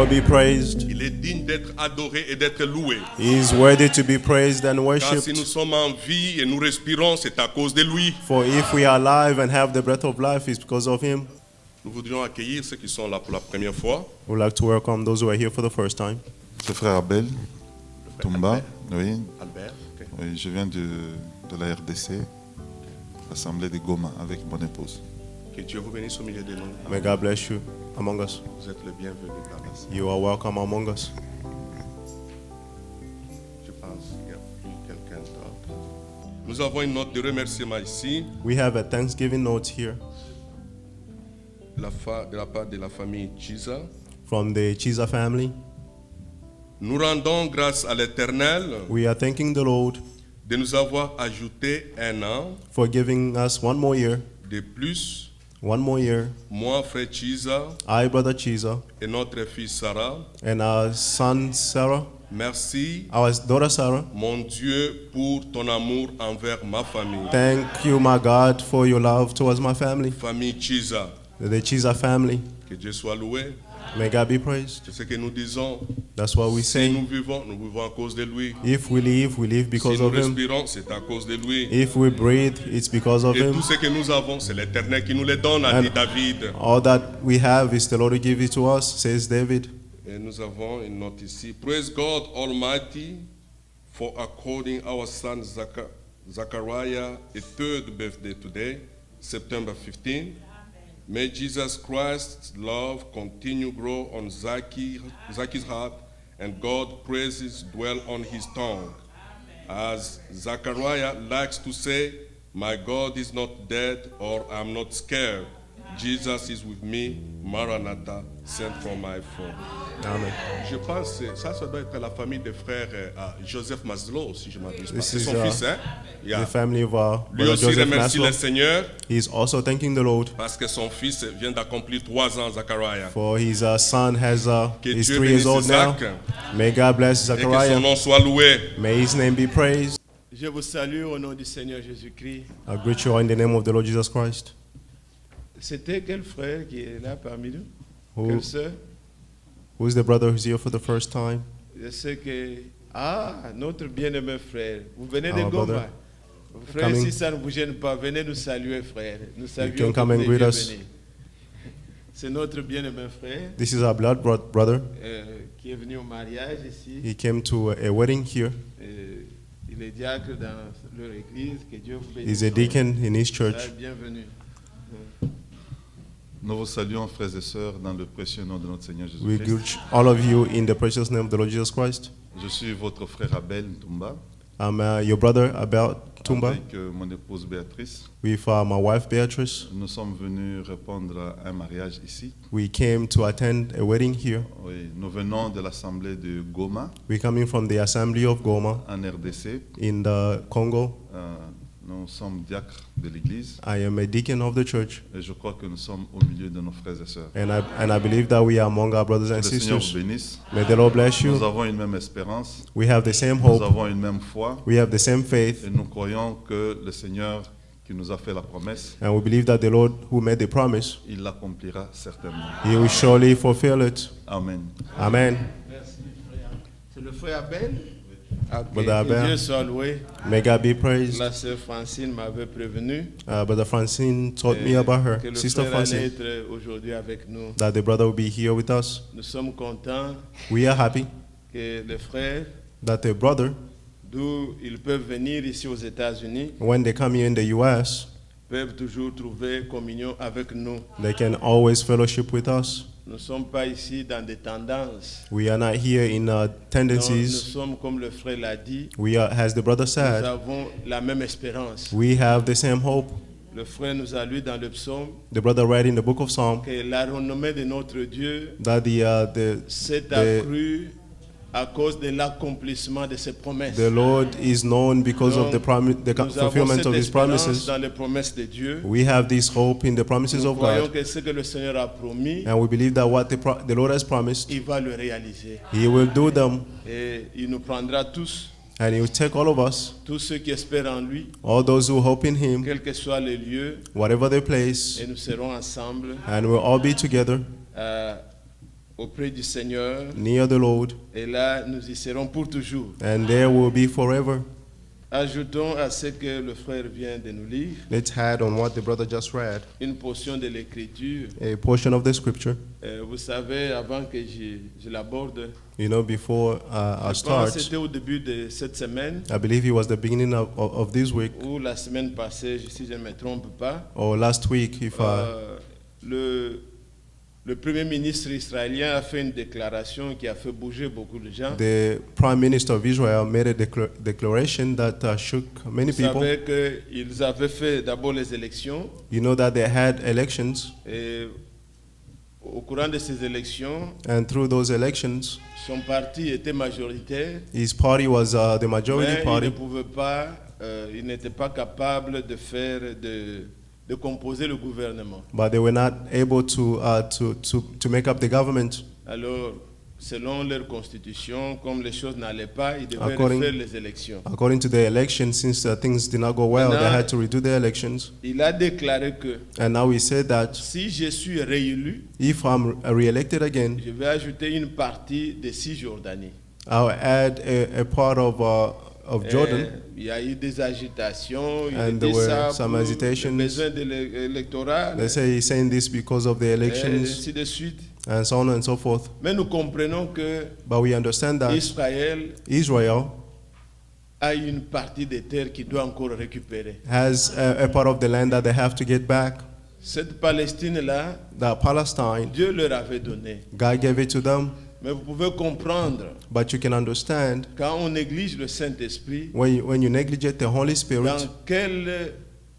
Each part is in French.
will be praised. Il est digne d'être adoré et d'être loué. He is worthy to be praised and Car worshipped. si nous sommes en vie et nous respirons, c'est à cause de lui. For if we are alive and have the breath of life, it's because of him. Nous voudrions accueillir ceux qui sont là pour la première fois. We'd like to welcome those who are here for the first time. C'est frère Abel Toumba. Oui, Albert, ok. oui, je viens de la RDC, l'Assemblée de Goma, avec mon épouse. Que Dieu vous bénisse au milieu de nous. May God bless you among us. Vous êtes le bienvenu par ici. You are welcome among us. Je pense qu'il y a plus quelqu'un d'autre. Nous avons une note de remerciement ici We have a Thanksgiving note here de la part de la famille Chiza. from the Chiza family. Nous rendons grâce à l'Éternel We are thanking the Lord de nous avoir ajouté un an for giving us one more year. de plus. One more year. Moi, frère Chiza, I, Brother Chiza, et notre fille Sarah, and our son Sarah, merci, our daughter Sarah. mon Dieu, pour ton amour envers ma famille. Thank you, my God, for your love towards my family, Famille Chiza, the Chiza family. que Dieu soit loué. May God be praised. C'est ce que nous disons. That's what we Si say. nous vivons à cause de lui. If we live because Si nous of Him. respirons, c'est à cause de lui. If we breathe, it's because of Et Him. tout ce que nous avons, c'est l'Éternel qui nous les donne, a dit David. All that we have is the Lord who give it to us, says David. Et nous avons une note ici. Praise God Almighty for according our son Zachariah a third birthday today, September 15. May Jesus Christ's love continue grow on Zacchaeus' heart, and God praises dwell on his tongue. As Zachariah likes to say, my God is not dead, or I'm not scared. Jesus is with me, Maranatha, sent from my phone. Amen. Je pense que ça doit être la famille des frères Joseph Maslow, si je ne m'abuse pas. This C'est is, son fils, hein? The family of Lui Brother aussi Joseph remercie Maslow. le Seigneur He's also thanking the Lord parce que son fils vient d'accomplir 3 ans, Zachariah. for his son Que is Dieu 3 years bénisse old now. Isaac May God bless et que son Zachariah. nom soit loué. May His name be praised. Je vous salue au nom du Seigneur Jésus-Christ. I greet you all in the name of the Lord Jesus Christ. C'était quel frère qui est là parmi nous? Who, Quelle sœur? who is the brother who's here for the first time? Je sais que... Ah, notre bien-aimé frère. Vous venez de Our Goma. brother. Frère, Coming. si ça ne vous gêne pas, venez nous saluer, frère. Nous saluons can come tous and les greet us. bienvenus. C'est notre bien-aimé frère This is our blood brother. qui est venu au mariage ici. He came to a wedding here. Il est diacre dans leur église. Que Dieu vous bénisse. He's a deacon in his church. Bienvenue. Nous vous saluons, frères et sœurs, dans le précieux nom de notre Seigneur We Jésus-Christ. greet all of you in the precious name of the Lord Jesus Christ. Je suis votre frère Abel Toumba, I'm your brother Abel Tumba avec mon épouse Béatrice. with my wife Beatrice. Nous sommes venus répondre à un mariage ici. We came to attend a wedding here. Oui, nous venons de l'Assemblée de Goma, We're coming from the Assembly of Goma en RDC. in the Congo. Nous sommes diacres de l'Église I am a deacon of the church, et je crois que nous sommes au milieu de nos frères et sœurs. and I believe that we are among our brothers Que and le Seigneur vous sisters. bénisse. May the Lord bless Nous you. avons une même espérance, We have the same nous hope. avons une même foi We have the same faith, et nous croyons que le Seigneur qui nous a fait la promesse, and we believe that the Lord who made the promise, il l'accomplira certainement. He will surely fulfill it. Amen. Amen. Merci, frère. C'est le frère Abel? Ok, Brother que Abel. Dieu soit loué. May God be praised. La sœur Francine m'avait prévenu Brother Francine told me about her, que le Sister frère allait Francine, être aujourd'hui avec nous. that the brother will be here with us. Nous sommes contents We are happy que les frères, that the brother, d'où ils peuvent venir ici aux États-Unis, when they come here in the U.S., peuvent toujours trouver communion avec nous. they can always fellowship with us. Nous ne sommes pas ici dans des tendances. We are not here in Non, nous tendencies. sommes, comme le frère l'a dit, We are, as the brother nous said, avons la même espérance. we have the same hope. Le frère nous a lu dans le psaume The brother read in the book of Psalm que la renommée de notre Dieu that s'est the, accrue à cause de l'accomplissement de ses promesses. the Lord is known because of the, Nous avons fulfillment cette of His espérance promises. dans les promesses de Dieu. We have this hope in the promises Nous of croyons God, que ce que le Seigneur a promis, and we believe that what the Lord has promised, il va le réaliser. He will do them, Et il nous prendra tous, and He will take all of us, tous ceux qui espèrent en lui, all those who hope in Him, quel que soit le lieu, whatever the place, et nous serons ensemble and we'll all be together auprès du Seigneur, near the Lord, et là, nous y serons pour toujours. and there will be forever. Ajoutons à ce que le frère vient de nous lire Let's add on what the brother just read, une portion de l'Écriture. a portion of the scripture. Vous savez, avant que je l'aborde, You know, before I je pense start, que c'était au début de cette semaine I believe it was the beginning of this week, ou la semaine passée, si je ne me trompe pas. or last week, if Le Premier ministre israélien a fait une déclaration qui a fait bouger beaucoup de gens. the Prime Minister of Israel made a declaration that shook many Vous people. savez qu'ils avaient fait d'abord les élections You know that they had elections, et au courant de ces élections, and through those elections, son parti était majoritaire, his party was the majority mais il ne party, pouvait pas, il n'était pas capable de faire de composer le gouvernement. but they were not able to make up the government. Alors, selon leur constitution, comme les choses n'allaient pas, ils devaient According- refaire les élections. According to the election, since things did not go well, they had to redo the elections. Il a déclaré que And now he said that si je suis réélu, if I'm re-elected again, je vais ajouter une partie de Cisjordanie. I'll add a part of Jordan. Il y a eu des agitations, il And était there were ça some pour hesitations. le besoin de l'électoral, They say he's saying this because of the et elections ainsi de suite. and so on and so forth. Mais nous comprenons que But we understand that Israël Israel a une partie des terres qu'il doit encore récupérer. has a part of the land that they have to get back. Cette Palestine-là, That Palestine, Dieu leur avait donné. God gave it to them. Mais vous pouvez comprendre, But you can understand quand on néglige le Saint-Esprit, when you negligent the Holy Spirit,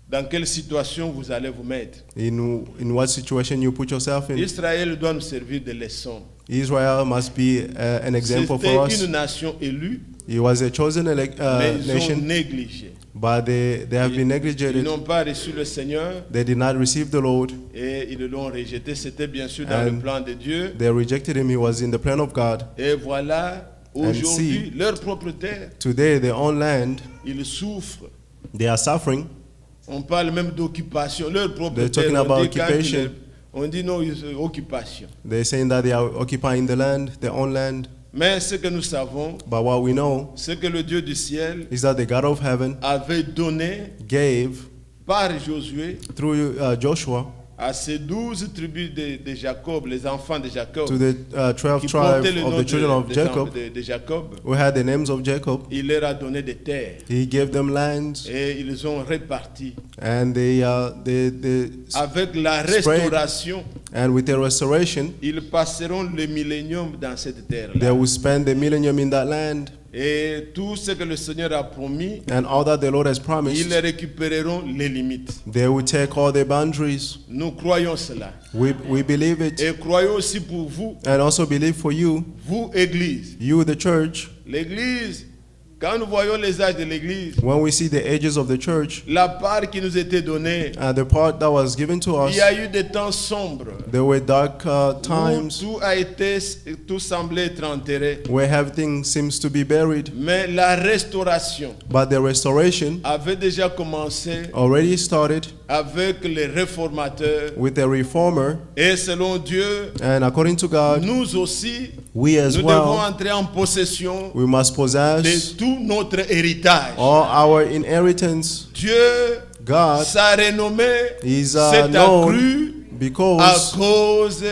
dans quelle situation vous allez vous mettre. in what situation you put yourself in. Israël doit nous servir de leçon. Israel must be an example for C'était us. une nation élue, He was a chosen mais ils ont nation, négligé. but they have been Ils neglected. n'ont pas reçu le Seigneur They did not receive the Lord. et ils l'ont rejeté. C'était bien sûr dans le And plan de Dieu. They rejected him. He was in the plan of God. Et voilà, aujourd'hui, see, leur propre terre, Today, their own land, ils souffrent. they are suffering. On parle même d'occupation. Leur propre They're terre, talking about on dit, occupation. on dit non, occupation. They're saying that they are occupying the land, their own land. Mais ce que nous savons, But what we know c'est que le Dieu du ciel is that the God of heaven avait donné gave par Josué through Joshua à ces 12 tribus de Jacob, les enfants de Jacob, to the 12 qui tribes portaient le nom of the children of Jacob, de Jacob, who had the names of Jacob. il leur a donné des terres He gave them lands, et ils ont réparti. and they Avec la restauration, and with the restoration, ils passeront le millénium dans cette they terre-là. will spend the millennium in that land, Et tout ce que le Seigneur a promis, and all that the Lord has ils promised, récupéreront les limites. they will take all the boundaries. Nous croyons cela. We believe it, Et croyons aussi pour vous, and also believe for you, vous, Église. you the church. L'Église, quand nous voyons les âges de l'Église, When we see the ages of the church, la part qui nous était donnée, the part that was given to us, il y a eu des temps sombres. there were dark Où times tout semblait être enterré. where everything seems to be buried, Mais la restauration but the restoration avait déjà commencé already started avec les réformateurs. with the reformer, Et selon Dieu, and according to God, nous aussi, we as nous devons well, entrer en possession we must de possess tout notre héritage. all our inheritance. Dieu, God sa renommée is s'est known accrue à because cause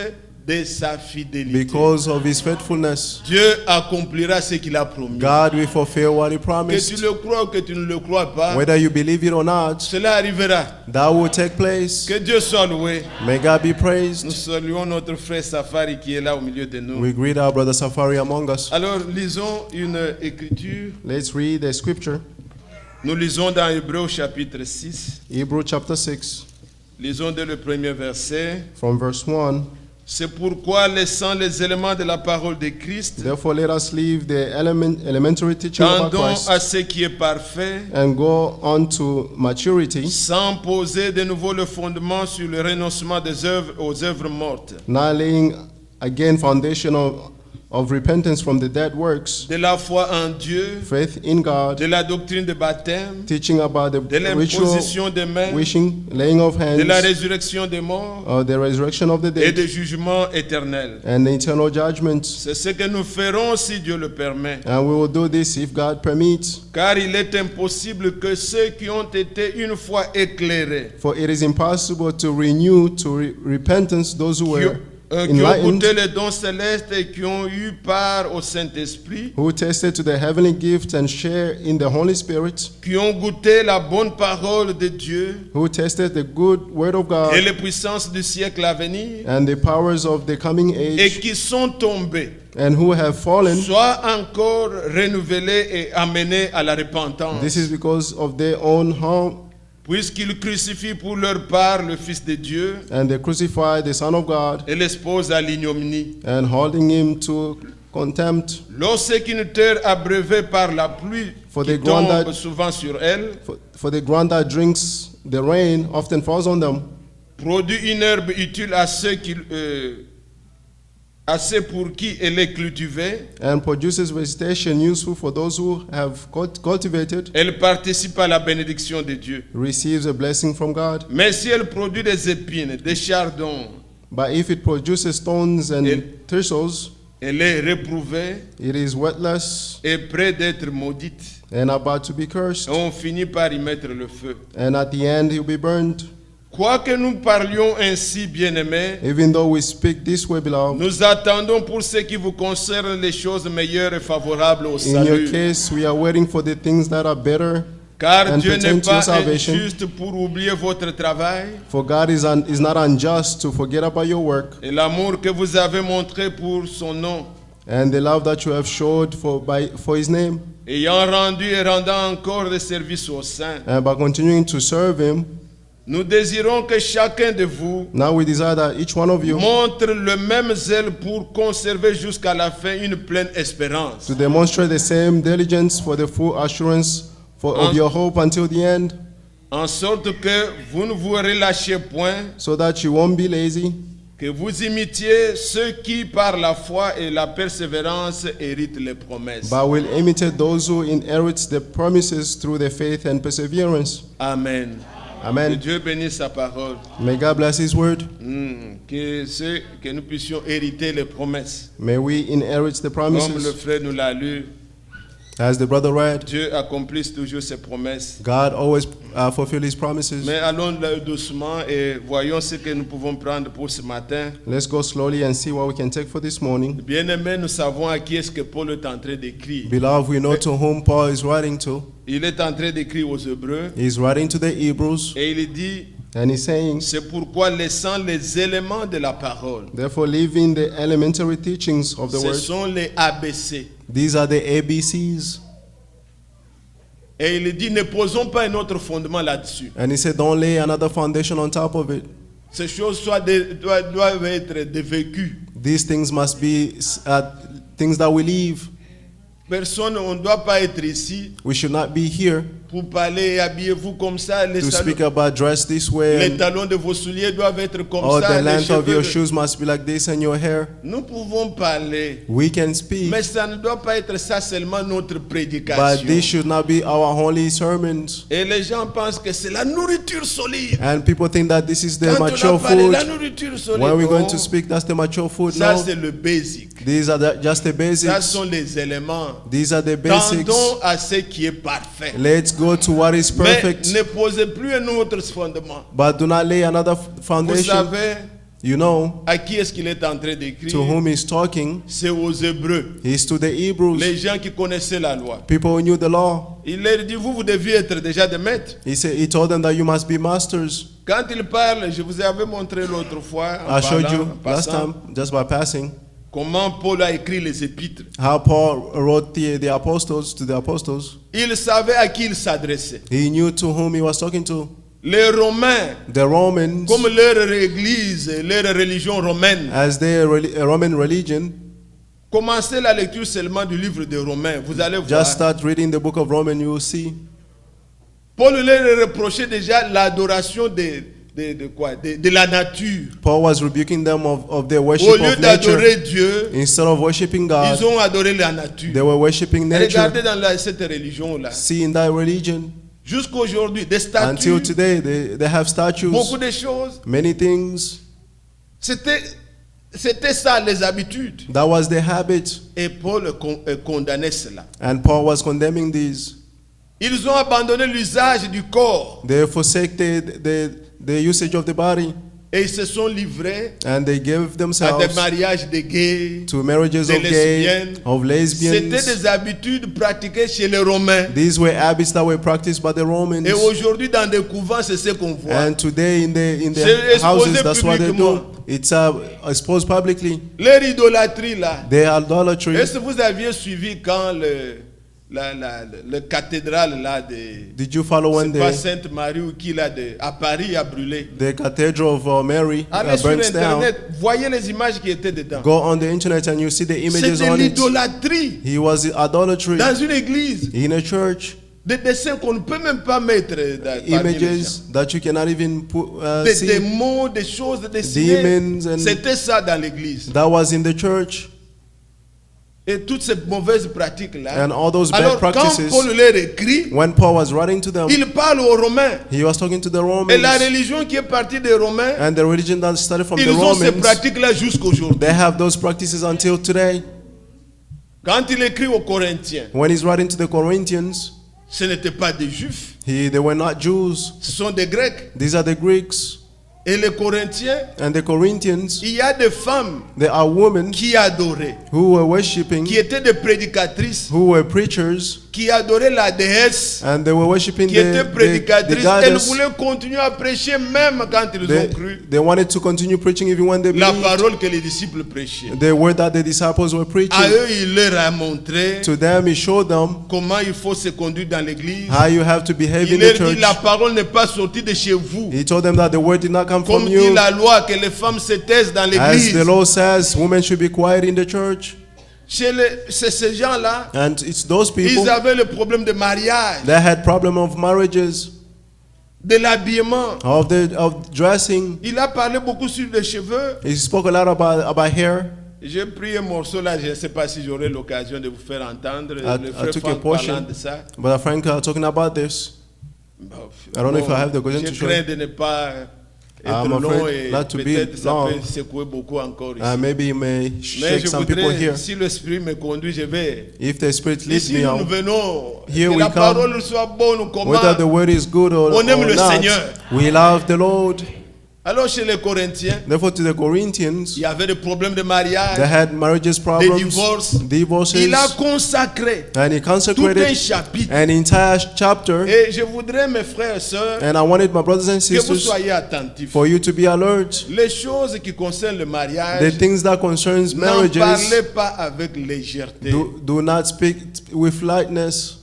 de sa fidélité. of his faithfulness. Dieu accomplira ce qu'il a promis. God will fulfill what he Que tu promised. le crois ou que tu ne le crois pas, Whether you believe it or not, cela arrivera. that will take place. Que Dieu soit loué. May God be Nous praised. saluons notre frère Safari qui est là au milieu de nous. We greet our brother Safari among us. Alors, lisons une écriture. Let's read the scripture. Nous lisons dans Hébreux chapitre 6. Hebrew chapter 6, Lisons dès le premier verset. from verse 1. C'est pourquoi, laissant les éléments de la parole de Christ, Therefore, let us leave the elementary teaching about tendons Christ à ce qui est parfait, and go on to maturity, sans poser de nouveau le fondement sur le renoncement des œuvres aux œuvres mortes, not laying again foundation of repentance from the dead works, de la foi en Dieu, faith in God, de la doctrine de baptême, teaching about de the ritual l'imposition des mains, wishing, laying of de la hands, résurrection des morts the resurrection of the et dead, de jugement éternel. and the eternal judgments. C'est ce que nous ferons si Dieu le permet. And we will do this if God permits. Car il est impossible que ceux qui ont été une fois éclairés, For it is impossible to renew to repentance those who were qui ont goûté enlightened, les dons célestes et qui ont eu part au Saint-Esprit, who tasted to the heavenly gifts and share in the Holy Spirit, qui ont goûté la bonne parole de Dieu who tasted the good word of et God les puissances du siècle à venir, and the powers of the coming et age, qui sont tombés, and who have fallen. soient encore renouvelés et amenés à la repentance, This is because of their own harm, puisqu'ils crucifient pour leur part le Fils de Dieu and they crucify the Son of God et l'exposent à l'ignominie. and holding him to contempt. Lorsqu'une terre abreuvée par la pluie For qui the ground tombe that- souvent sur elle, For the ground that drinks the rain often falls on them, produit une herbe utile à ceux pour qui elle est cultivée, and produces vegetation useful for those who have cultivated, elle participe à la bénédiction de Dieu. receives a blessing from God. Mais si elle produit des épines, des chardons, But if it produces thorns and It- thistles, elle est réprouvée it is worthless et près d'être maudite. and about to be cursed, Et on finit par y mettre le feu. and at the end he'll be burned. Quoique nous parlions ainsi, bien-aimés, Even though we speak this way, beloved, nous attendons pour ce qui vous concerne les choses meilleures et favorables au in your salut. case, we are waiting for the things that are better, Car and Dieu pertain n'est to your pas salvation. injuste pour oublier votre travail for God is not unjust to forget about your work et l'amour que vous avez montré pour son nom, and the love that you have showed for his name, ayant rendu et rendant encore des services aux saints. and by continuing to serve him. Nous désirons que chacun de vous Now we desire that each one of you montre le même zèle pour conserver jusqu'à la fin une pleine espérance. to demonstrate the same diligence for the full assurance of your hope until the end, En sorte que vous ne vous relâchez point, so that you won't be lazy, que vous imitiez ceux qui, par la foi et la persévérance, héritent les promesses. but will imitate those who inherit the promises through the faith and perseverance. Amen. Que Amen. Dieu bénisse sa parole. May God bless his word. Que nous puissions hériter les promesses. May we inherit the Comme le promises. frère nous l'a lu, As the brother read, Dieu accomplit toujours ses promesses. God always fulfills his promises. Mais allons doucement et voyons ce que nous pouvons prendre pour ce matin. Let's go slowly and see what we can take for this morning. Bien-aimés, nous savons à qui est-ce que Paul est en train d'écrire. Beloved, we know to whom Paul is writing to. Il est en train d'écrire aux Hébreux He's writing to the Hebrews, et il dit, and he's saying, c'est pourquoi laissant les éléments de la parole, therefore, leaving the elementary teachings of the ce word, sont les ABC. these are the ABCs. Et il dit, ne posons pas un autre fondement là-dessus. And he said, don't lay another foundation on top of it. Ces choses doivent être vécues. These things must be things that we leave. Personne, on ne doit pas être ici We should not be here pour parler, habillez-vous comme ça. to speak about dress this way. Les And, talons de vos souliers doivent être comme or ça. the les length of your cheveux. shoes must be like this and your hair. Nous pouvons parler, We can speak, mais ça ne doit pas être ça seulement notre but prédication. this should not be our holy sermons. Et les gens pensent que c'est la nourriture solide. And people think that this is the Quand on mature a parlé de la food. nourriture solide, When we're going non. to speak, that's the mature food. Ça No, c'est le basic. these are just the Ça basics. sont les éléments. These are the basics. Tendons à ce qui est parfait. Let's go to what is Mais perfect, ne posez plus un autre fondement. but do not lay another Vous foundation. savez You know à qui est-ce qu'il est en train d'écrire? to whom he's talking. C'est aux Hébreux, He's to the Hebrews, les gens qui connaissaient la loi. people who knew the law. Il leur dit, vous deviez être déjà des maîtres. He told them that you must be masters. Quand il parle, je vous avais montré l'autre fois, en I showed parlant, you en last passant, time, just by passing, comment Paul a écrit les épîtres. how Paul wrote the apostles to the apostles. Il savait à qui il s'adressait. He knew to whom he was talking to. Les Romains, The Romans, comme leur église, leur religion romaine, as their Roman religion, commencez la lecture seulement du livre des Romains. Vous allez voir. just start reading the book of Romans, you will see. Paul leur reprochait déjà l'adoration des de la nature. Paul was rebuking them of their Au worship lieu of nature. d'adorer Dieu, Instead of worshiping God, ils ont adoré la nature. they were worshiping Regardez nature. dans cette religion-là. See, in that religion, Jusqu'à aujourd'hui, des statues, until today, they have statues, beaucoup de choses. many things. C'était ça les habitudes. That was their habit. Et Paul condamnait cela. And Paul was condemning these. Ils ont abandonné l'usage du corps They forsake the usage of the body. et ils se sont livrés And they gave à des themselves mariages de gays, to marriages des of gay, lesbiennes. of C'était lesbians. des habitudes pratiquées chez les Romains. These were habits that were practiced by the Romans. Et aujourd'hui, dans des couvents, c'est ce qu'on voit. And today in C'est the houses, exposé that's what they do. publiquement. It's exposed publicly. Leur idolâtrie là. Their idolatry. Est-ce que vous aviez suivi quand le cathédrale là de Did you follow when c'est pas the Sainte-Marie ou qui là à Paris a brûlé? Cathedral of Mary Allez sur burns down? internet, voyez les images qui étaient dedans. Go on the internet and you see the images C'est de on it. l'idolâtrie He was idolatry dans une église. in a church. Des dessins qu'on ne peut même pas mettre parmi les gens. Images that you cannot even Des see. démons, des choses dessinées. Demons and- C'était ça dans l'église. That was in the church. Et toutes ces mauvaises pratiques-là. And all those bad Alors, quand practices. Paul leur écrit, When Paul was writing to them, il parle aux Romains. he was talking to the Et la Romans. religion qui est partie des Romains, And the religion that started from the ils ont ces Romans, pratiques-là jusqu'aujourd'hui. they have those practices until today. Quand il écrit aux Corinthiens, When he's writing to the Corinthians, ce n'étaient pas des Juifs, they were not Jews. ce sont des Grecs. These are the Greeks. Et les Corinthiens, And the Corinthians, il y a des femmes they are women qui adoraient, who were worshipping, qui étaient des prédicatrices, who were preachers, qui adoraient la déesse, and they were worshipping qui étaient the prédicatrices. Elles goddess. voulaient continuer à prêcher même quand ils ont cru They wanted to continue preaching even when they la believed parole que les disciples prêchaient. the word that the disciples were À preaching. eux, il leur a montré To them, he showed them comment il faut se conduire dans l'église. how you have to behave Il in leur the dit church. la parole n'est pas sortie de chez vous. He told them that the word did not come Comme from dit you. la loi que les femmes se taisent dans As l'église. the law says, women should be quiet in the church. Ces gens-là, And it's those ils people avaient le problème de mariage, that had problem of marriages, de l'habillement. of dressing. Il a parlé beaucoup sur les cheveux. He spoke a lot about hair. J'ai pris un morceau là, je ne sais pas si j'aurai l'occasion de vous faire entendre. Le I frère took a Franck portion. parlant de ça. But Frank talking about this. I don't know if I have the occasion Je to show crains it. de ne pas être I'm long afraid et not to be peut-être ça long. peut secouer beaucoup encore ici. Maybe he may Mais shake je some people voudrais, here. si l'Esprit me conduit, je vais. If the Spirit leads Ici, me nous out, venons, Here que we la come. parole soit bonne ou comment. whether the word is good or On aime le not, Seigneur. we love the Lord. Alors chez les Corinthiens, Therefore, to the Corinthians, il y avait des problèmes de they mariage, had marriages des problems, divorces. divorces, Il a consacré and he tout un consecrated chapitre. an entire chapter. Et je voudrais, mes frères et sœurs, And I wanted my brothers and que vous sisters soyez attentifs. for you to be alert. Les choses qui concernent le The mariage, things that concerns n'en marriages, parlez pas avec légèreté. do not speak with lightness.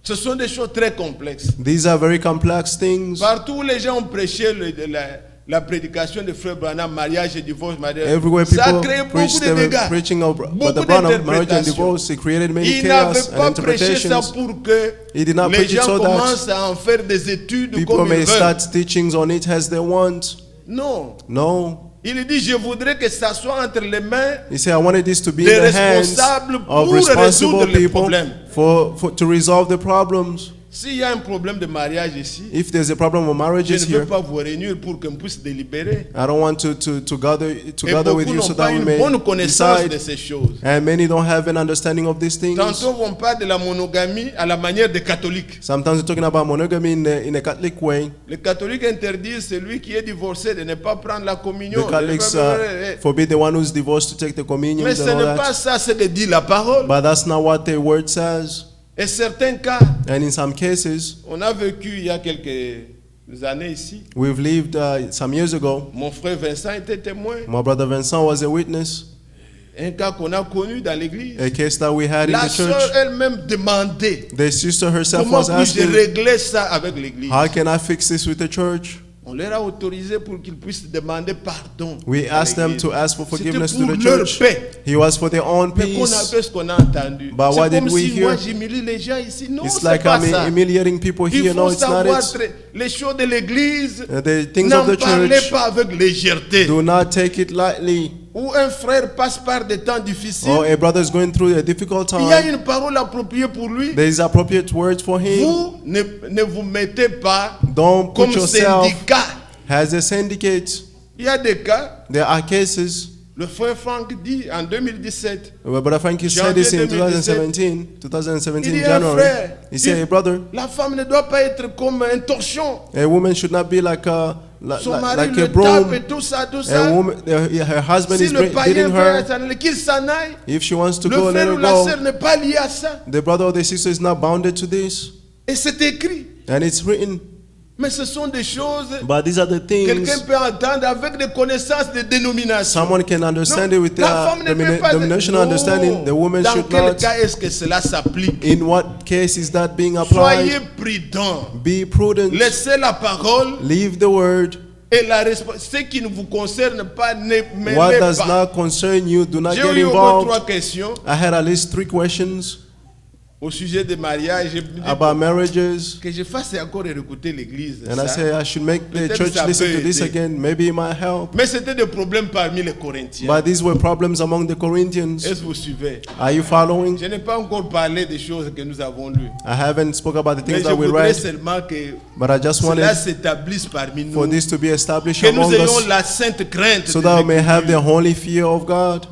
Ce sont des choses très complexes. These are very complex things. Partout où les gens ont prêché la prédication de Frère Branham, mariage et divorce, mariage, Everywhere ça a people créé preach, beaucoup they de were dégâts. preaching of Beaucoup Brother Branham, marriage and d'interprétations. divorce. It created many Il n'avait chaos pas and prêché ça interpretations. pour que He did not les preach it gens so that commencent à en faire des études people comme may ils veulent. start teachings on it as they want. Non. No. Il dit, je voudrais que ça soit entre les mains He said, I wanted this to be in des the hands responsables of pour responsible résoudre les people problèmes. to resolve the problems. S'il y a un problème de mariage ici, If there's a problem of je marriages ne veux here, pas vous réunir pour qu'on puisse délibérer. I don't want to gather Et with beaucoup you so n'ont pas that we une may bonne connaissance de decide. ces choses. And many don't have an understanding of these things. Tantôt, on parle de la monogamie à la manière des catholiques. Sometimes we're talking about monogamy in a Catholic way. Les catholiques interdisent celui qui est divorcé de ne pas prendre la communion. The Catholics forbid the one who's divorced to take the communion Mais ce and all n'est pas that. ça ce que dit la parole. But that's not what the word says. Et certains cas, And in some cases, on a vécu il y a quelques années ici. we've lived some years ago. Mon frère Vincent était témoin. My brother Vincent was a witness. Un cas qu'on a connu dans l'église. A case that we had in La the sœur church. elle-même demandait The sister herself comment was puis-je asking, régler ça avec l'église. how can I fix this with the church? On On leur a autorisé pour qu'ils puissent demander pardon. We à asked them l'église. to ask for C'était forgiveness to pour the leur church. paix. He was for their own Mais qu'on a peace. fait ce qu'on a entendu. But what C'est comme did we si moi hear? j'humilie les gens ici. Non, It's c'est like pas I'm ça. humiliating people Il here. faut No, it's not savoir it. les choses de l'église. The things N'en of the parlez church, pas avec légèreté. do not take it lightly. Où un frère passe par des temps difficiles, Or a brother is going through a difficult il y a time. une parole appropriée pour lui. There is appropriate words for him. Vous ne vous mettez pas Don't put comme yourself syndicat. as a syndicate. Il y a des cas, There are cases. le frère Franck dit en 2017, Brother Frankie said Janvier this in 2017. 2017 il dit un January. frère, He said, hey brother, la femme ne doit pas être comme un torchon. a woman should not be like Son mari like a le tape broom. et tout ça, tout A ça. woman, her husband Si is le païen beating veut her. s'en aller, qu'il s'en aille. If she wants to Le go, let frère her ou la go. sœur n'est pas lié à ça. The brother or the sister is not bounded to this. Et c'est écrit. And it's written. Mais ce sont des choses But these are the quelqu'un things peut entendre avec des connaissances de dénomination. someone can understand Non, it with la their femme ne peut pas. denominational Non. understanding. The woman Dans should quel not. cas est-ce que cela s'applique? In what case is that being Soyez applied? prudents. Be prudent. Laissez la parole Leave the word. et ce qui ne vous concerne pas, ne What mêlez does pas. not concern you, do not J'ai get eu au moins involved. 3 questions I had at least 3 questions au sujet des mariages. J'ai dit about marriages. que je fasse encore écouter l'église. And I ça. say I should make the Peut-être church ça listen peut to this aider. again. Maybe it might help. Mais c'était des problèmes parmi les Corinthiens. But these were problems among the Corinthians. Est-ce que vous suivez? Are you following? Je n'ai pas encore parlé des choses que nous avons lues. I haven't spoke about the Mais things je that we voudrais read, seulement que but I just cela wanted s'établisse parmi for nous. this to be established Que nous among ayons us la sainte crainte so des that we may have the Écritures. holy fear of God.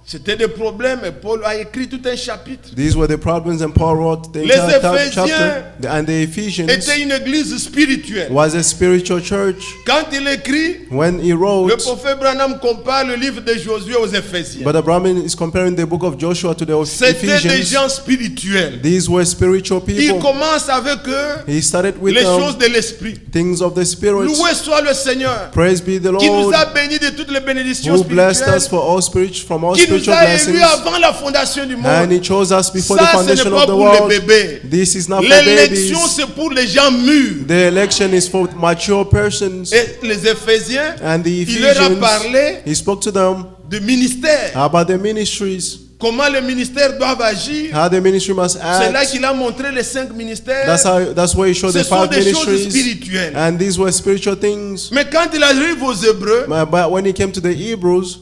C'était des problèmes et Paul a écrit tout un chapitre. These were the problems, and Paul wrote the Les entire Éphésiens chapter. And the Ephesians Était une église spirituelle. was a spiritual church. Quand il écrit, When he le wrote, prophète Branham compare le livre de Josué aux Éphésiens. Brother Brahmin is comparing the book of Joshua to the C'était des Ephesians. gens spirituels. These were spiritual Il people. commence avec eux He started with les choses them, de l'esprit. things of the spirit. Loué soit le Seigneur Praise be the qui nous Lord a bénis de toutes les bénédictions who blessed spirituelles, us for all from all qui nous spiritual a élus blessings. avant la fondation du And monde. he chose us before the Ça, ce n'est foundation pas of the pour world. les bébés. This is not for babies. L'élection, c'est pour les gens mûrs. The election is for mature persons. Et les Éphésiens, And the il leur a Ephesians, parlé he spoke to them de ministère. about the ministries, Comment les ministères doivent agir. how the ministry must C'est là act. qu'il a montré les 5 ministères. That's where he showed Ce the sont 5 des choses ministries. spirituelles. And these were spiritual things. Mais quand il arrive aux Hébreux, But when he came to the Hebrews,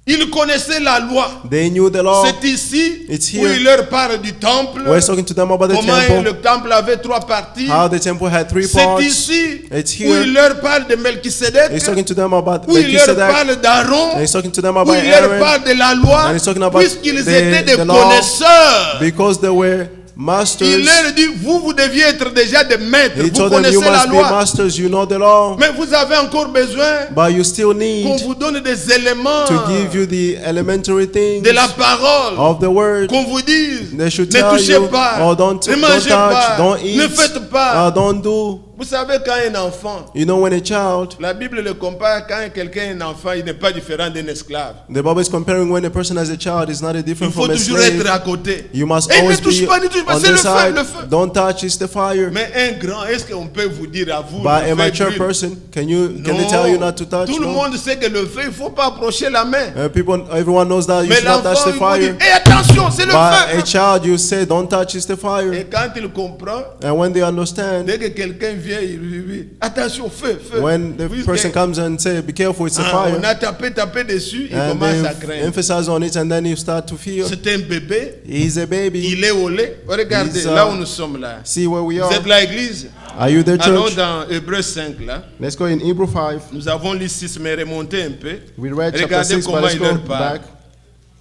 il connaissait la loi. they knew the law. C'est ici It's où here. il leur parle du temple. We're talking to them about the Comment temple, le temple avait 3 parties. how the temple had 3 C'est parts. ici It's où here. il leur parle de Melchisedec. He's talking to them about Où il leur Melchizedek. parle d'Aaron. And he's talking to them Où about il leur Aaron. parle de la loi. And he's talking about Puisqu'ils étaient des the law, connaisseurs. because they were Il masters. leur dit, vous deviez être déjà des maîtres. He Vous told them, connaissez you la must be loi. masters, you know the law. Mais vous avez encore besoin But you still qu'on need vous donne des éléments to give you the elementary things de la parole. of the word. Qu'on vous dise, They should ne tell touchez you, pas, oh, don't ne mangez touch, pas, don't eat, ne faites pas. don't do. Vous savez, quand un enfant, You know, when a child, la Bible le compare, quand quelqu'un est un enfant, il n'est pas différent d'un esclave. the Bible is comparing when a person as a child is not a Il different faut from a toujours slave. être à côté. You must Et ne always touche be pas, ne touche pas, on c'est the le feu, side. le feu. Don't touch, it's the fire. Mais un grand, est-ce qu'on peut vous dire à vous, But le a feu mature brûle? person, can they Non. tell you not to touch? Tout le No. monde sait que le feu, il ne faut pas approcher la main. Everyone knows that you Mais should not touch l'enfant, the il vous dit, fire. hé, attention, c'est le But a feu. child, you say, don't touch, it's the Et fire. quand il comprend, And when they understand, dès que quelqu'un vient, il lui dit, attention, feu, feu. when the Puisque, person comes and say, be careful, it's a on fire, a tapé dessus, il and commence à they craindre. emphasize on it, and then you start to feel C'est un bébé, he's a baby. il est au lait. Regardez, He's, là où nous sommes là. See where we Vous are. êtes la église. Are you the Allons church? dans Hébreux 5 là. Let's go in Hebrew 5. Nous avons lu 6, mais remontez un peu. We read chapter Regardez 6, but comment let's il go leur parle. back.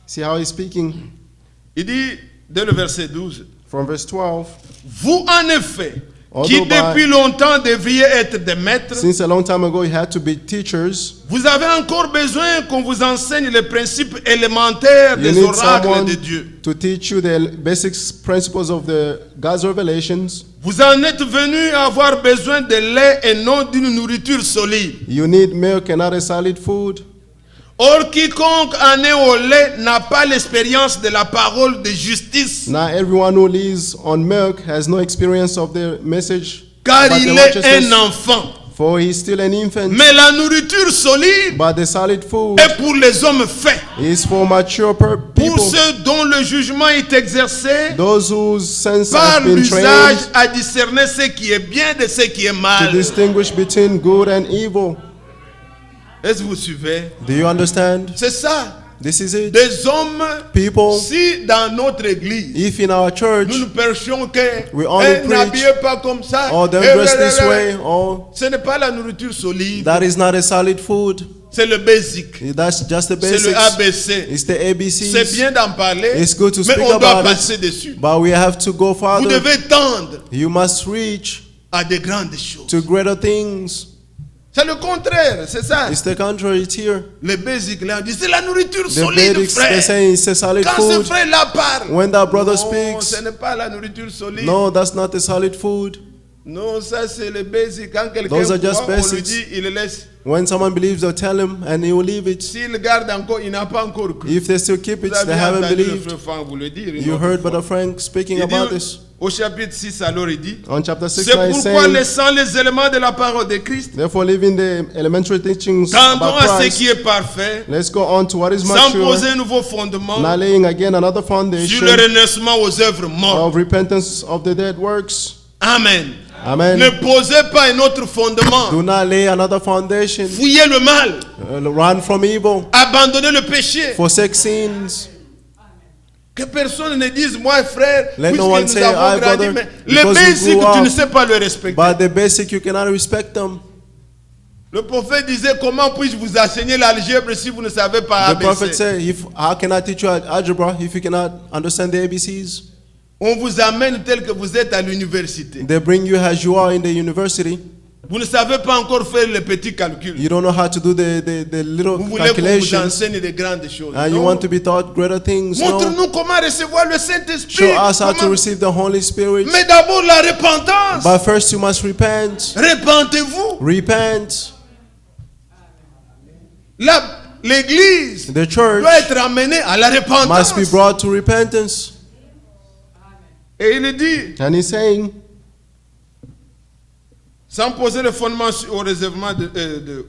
See how he's speaking Il dit, dès le verset 12, from verse 12. vous en effet, qui Although by- depuis longtemps devriez être des maîtres, Since a long time ago, you had to be teachers. vous avez encore besoin qu'on vous enseigne les principes élémentaires You des need oracles someone de Dieu. to teach you the basic principles of the God's revelations. Vous en êtes venus à avoir besoin de lait et non d'une nourriture solide. You need milk and not a solid food. Or, quiconque en est au lait n'a pas l'expérience de la parole de justice. Now, everyone who lives on milk has no experience of the message car about il the est righteousness, un enfant. for he is still an infant. Mais la nourriture solide But the solid food est pour les hommes faits, is for mature pour people, ceux dont le jugement est exercé those whose sense par have been l'usage trained à discerner ce qui est bien de ce qui est to mal. distinguish between good and evil. Est-ce que vous suivez? Do you understand? C'est ça. This is it. Des hommes, People, si dans notre église, if in our church, nous ne prêchions que We only eh, preach, n'habillez pas comme ça, or them eh, dress eh, this eh, way, or ce n'est pas la nourriture solide, that is not a solid food. c'est le basic, That's just the c'est le basics. ABC. It's the C'est ABCs. bien d'en parler, It's good to mais speak on doit about passer it, dessus. but we have to go Vous farther. devez tendre You must reach à de grandes choses. to greater things. C'est le contraire, c'est ça. It's the contrary, it's here. Le basic là, on dit c'est la nourriture The solide, basics, they're frère. saying it's a solid Quand ce food. frère là parle, When that brother non, speaks, ce n'est pas la nourriture solide. no, that's not a solid food. Non, ça c'est le basic. Quand quelqu'un Those are just croit, on lui basics. dit, il le laisse. When someone believes, they'll tell him and he will leave it. S'il garde encore, il n'a pas encore cru. If they still keep it, Vous avez they haven't entendu le believed. frère Franck vous le dire. une You autre heard fois. Brother Frank speaking Il dit, about this. au chapitre 6, alors il dit, On chapter 6, c'est now he's pourquoi saying, laissant les éléments de la parole de Christ, therefore leaving the elementary teachings tendons about à ce Christ, qui est parfait, let's go on to what is sans mature, poser un nouveau fondement not laying again another sur foundation le renoncement aux œuvres mortes. of repentance of the dead works. Amen. Amen. Ne posez pas un autre fondement. Do not lay another foundation. Fouillez le mal. Run from evil. Abandonnez le péché. Forsake sins. Que personne ne dise, moi frère, Let puisque no one nous say, avons I, grandi, brother, mais les because you basiques, grew tu ne up. sais pas le respecter. But the basic, you cannot respect them. Le prophète disait, comment puis-je vous enseigner l'algèbre si vous ne savez pas The prophet ABC? said, how can I teach you algebra if you cannot understand the ABCs? On vous amène tel que vous êtes à l'université. They bring you as you are in the university. Vous ne savez pas encore faire les petits calculs. You don't know how to do the little Vous voulez qu'on vous calculations. enseigne de grandes choses. And you Non. want to be taught greater things. No. Montre-nous comment recevoir le Saint-Esprit. Show us how to Comment- receive the Holy Spirit. Mais d'abord la repentance. But first you must repent. Repentez-vous. Repent. L'église The church doit être amenée à la repentance. must be brought to repentance. Et il dit, And he's saying, sans poser le fondement au réservement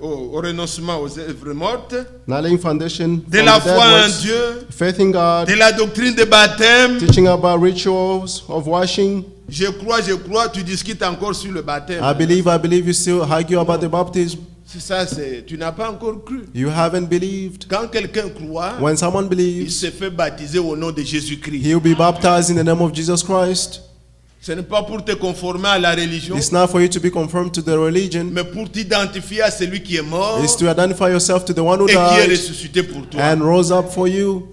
au renoncement aux œuvres mortes, not laying foundation de on la the dead foi en works, Dieu, faith in God, de la doctrine de baptême. teaching about rituals of washing. Je crois, tu discutes encore sur le baptême. I believe you still argue about the baptism. C'est ça, tu n'as pas encore cru. You haven't believed. Quand quelqu'un croit, When someone il believes, se fait baptiser au nom de Jésus-Christ. he will be baptized in the name of Jesus Christ. Ce n'est pas pour te conformer à la religion, It's not for you to be conformed to the religion. mais pour t'identifier à celui qui est mort It's to identify yourself to the one who et qui est died ressuscité pour toi. and rose up for you.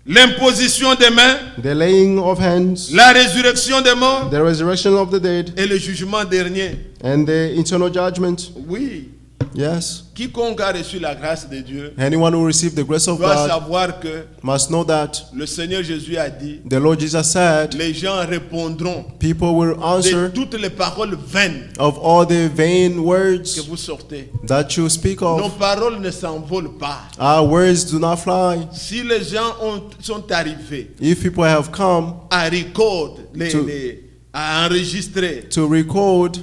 L'imposition des mains, The laying of hands, la résurrection des morts the resurrection of the dead, et le jugement dernier. and the eternal judgment. Oui, Yes. quiconque a reçu la grâce de Dieu Anyone who received the grace of doit God savoir que must know that le Seigneur Jésus a dit, the Lord Jesus said, les gens répondront people will de answer toutes les paroles vaines of all the vain que words vous sortez. that you speak Nos of. paroles ne s'envolent pas. Our words do not fly. Si les gens sont arrivés If people have come à record, To- à enregistrer to record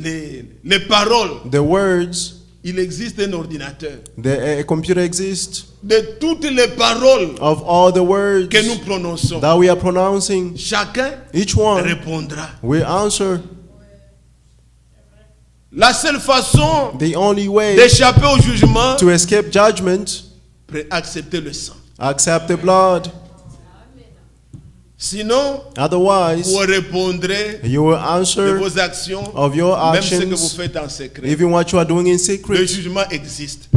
les paroles, the words, il existe un ordinateur. a computer exists De toutes les paroles of all the words que nous prononçons, that we are pronouncing. chacun Each one répondra. will answer. La seule façon The only way d'échapper au jugement, to escape judgment, accepter le sang. accept the blood. Sinon, Otherwise, vous répondrez you will de answer vos actions, of your même ce que vous actions, faites en secret. even what you are doing in Le secret. jugement existe.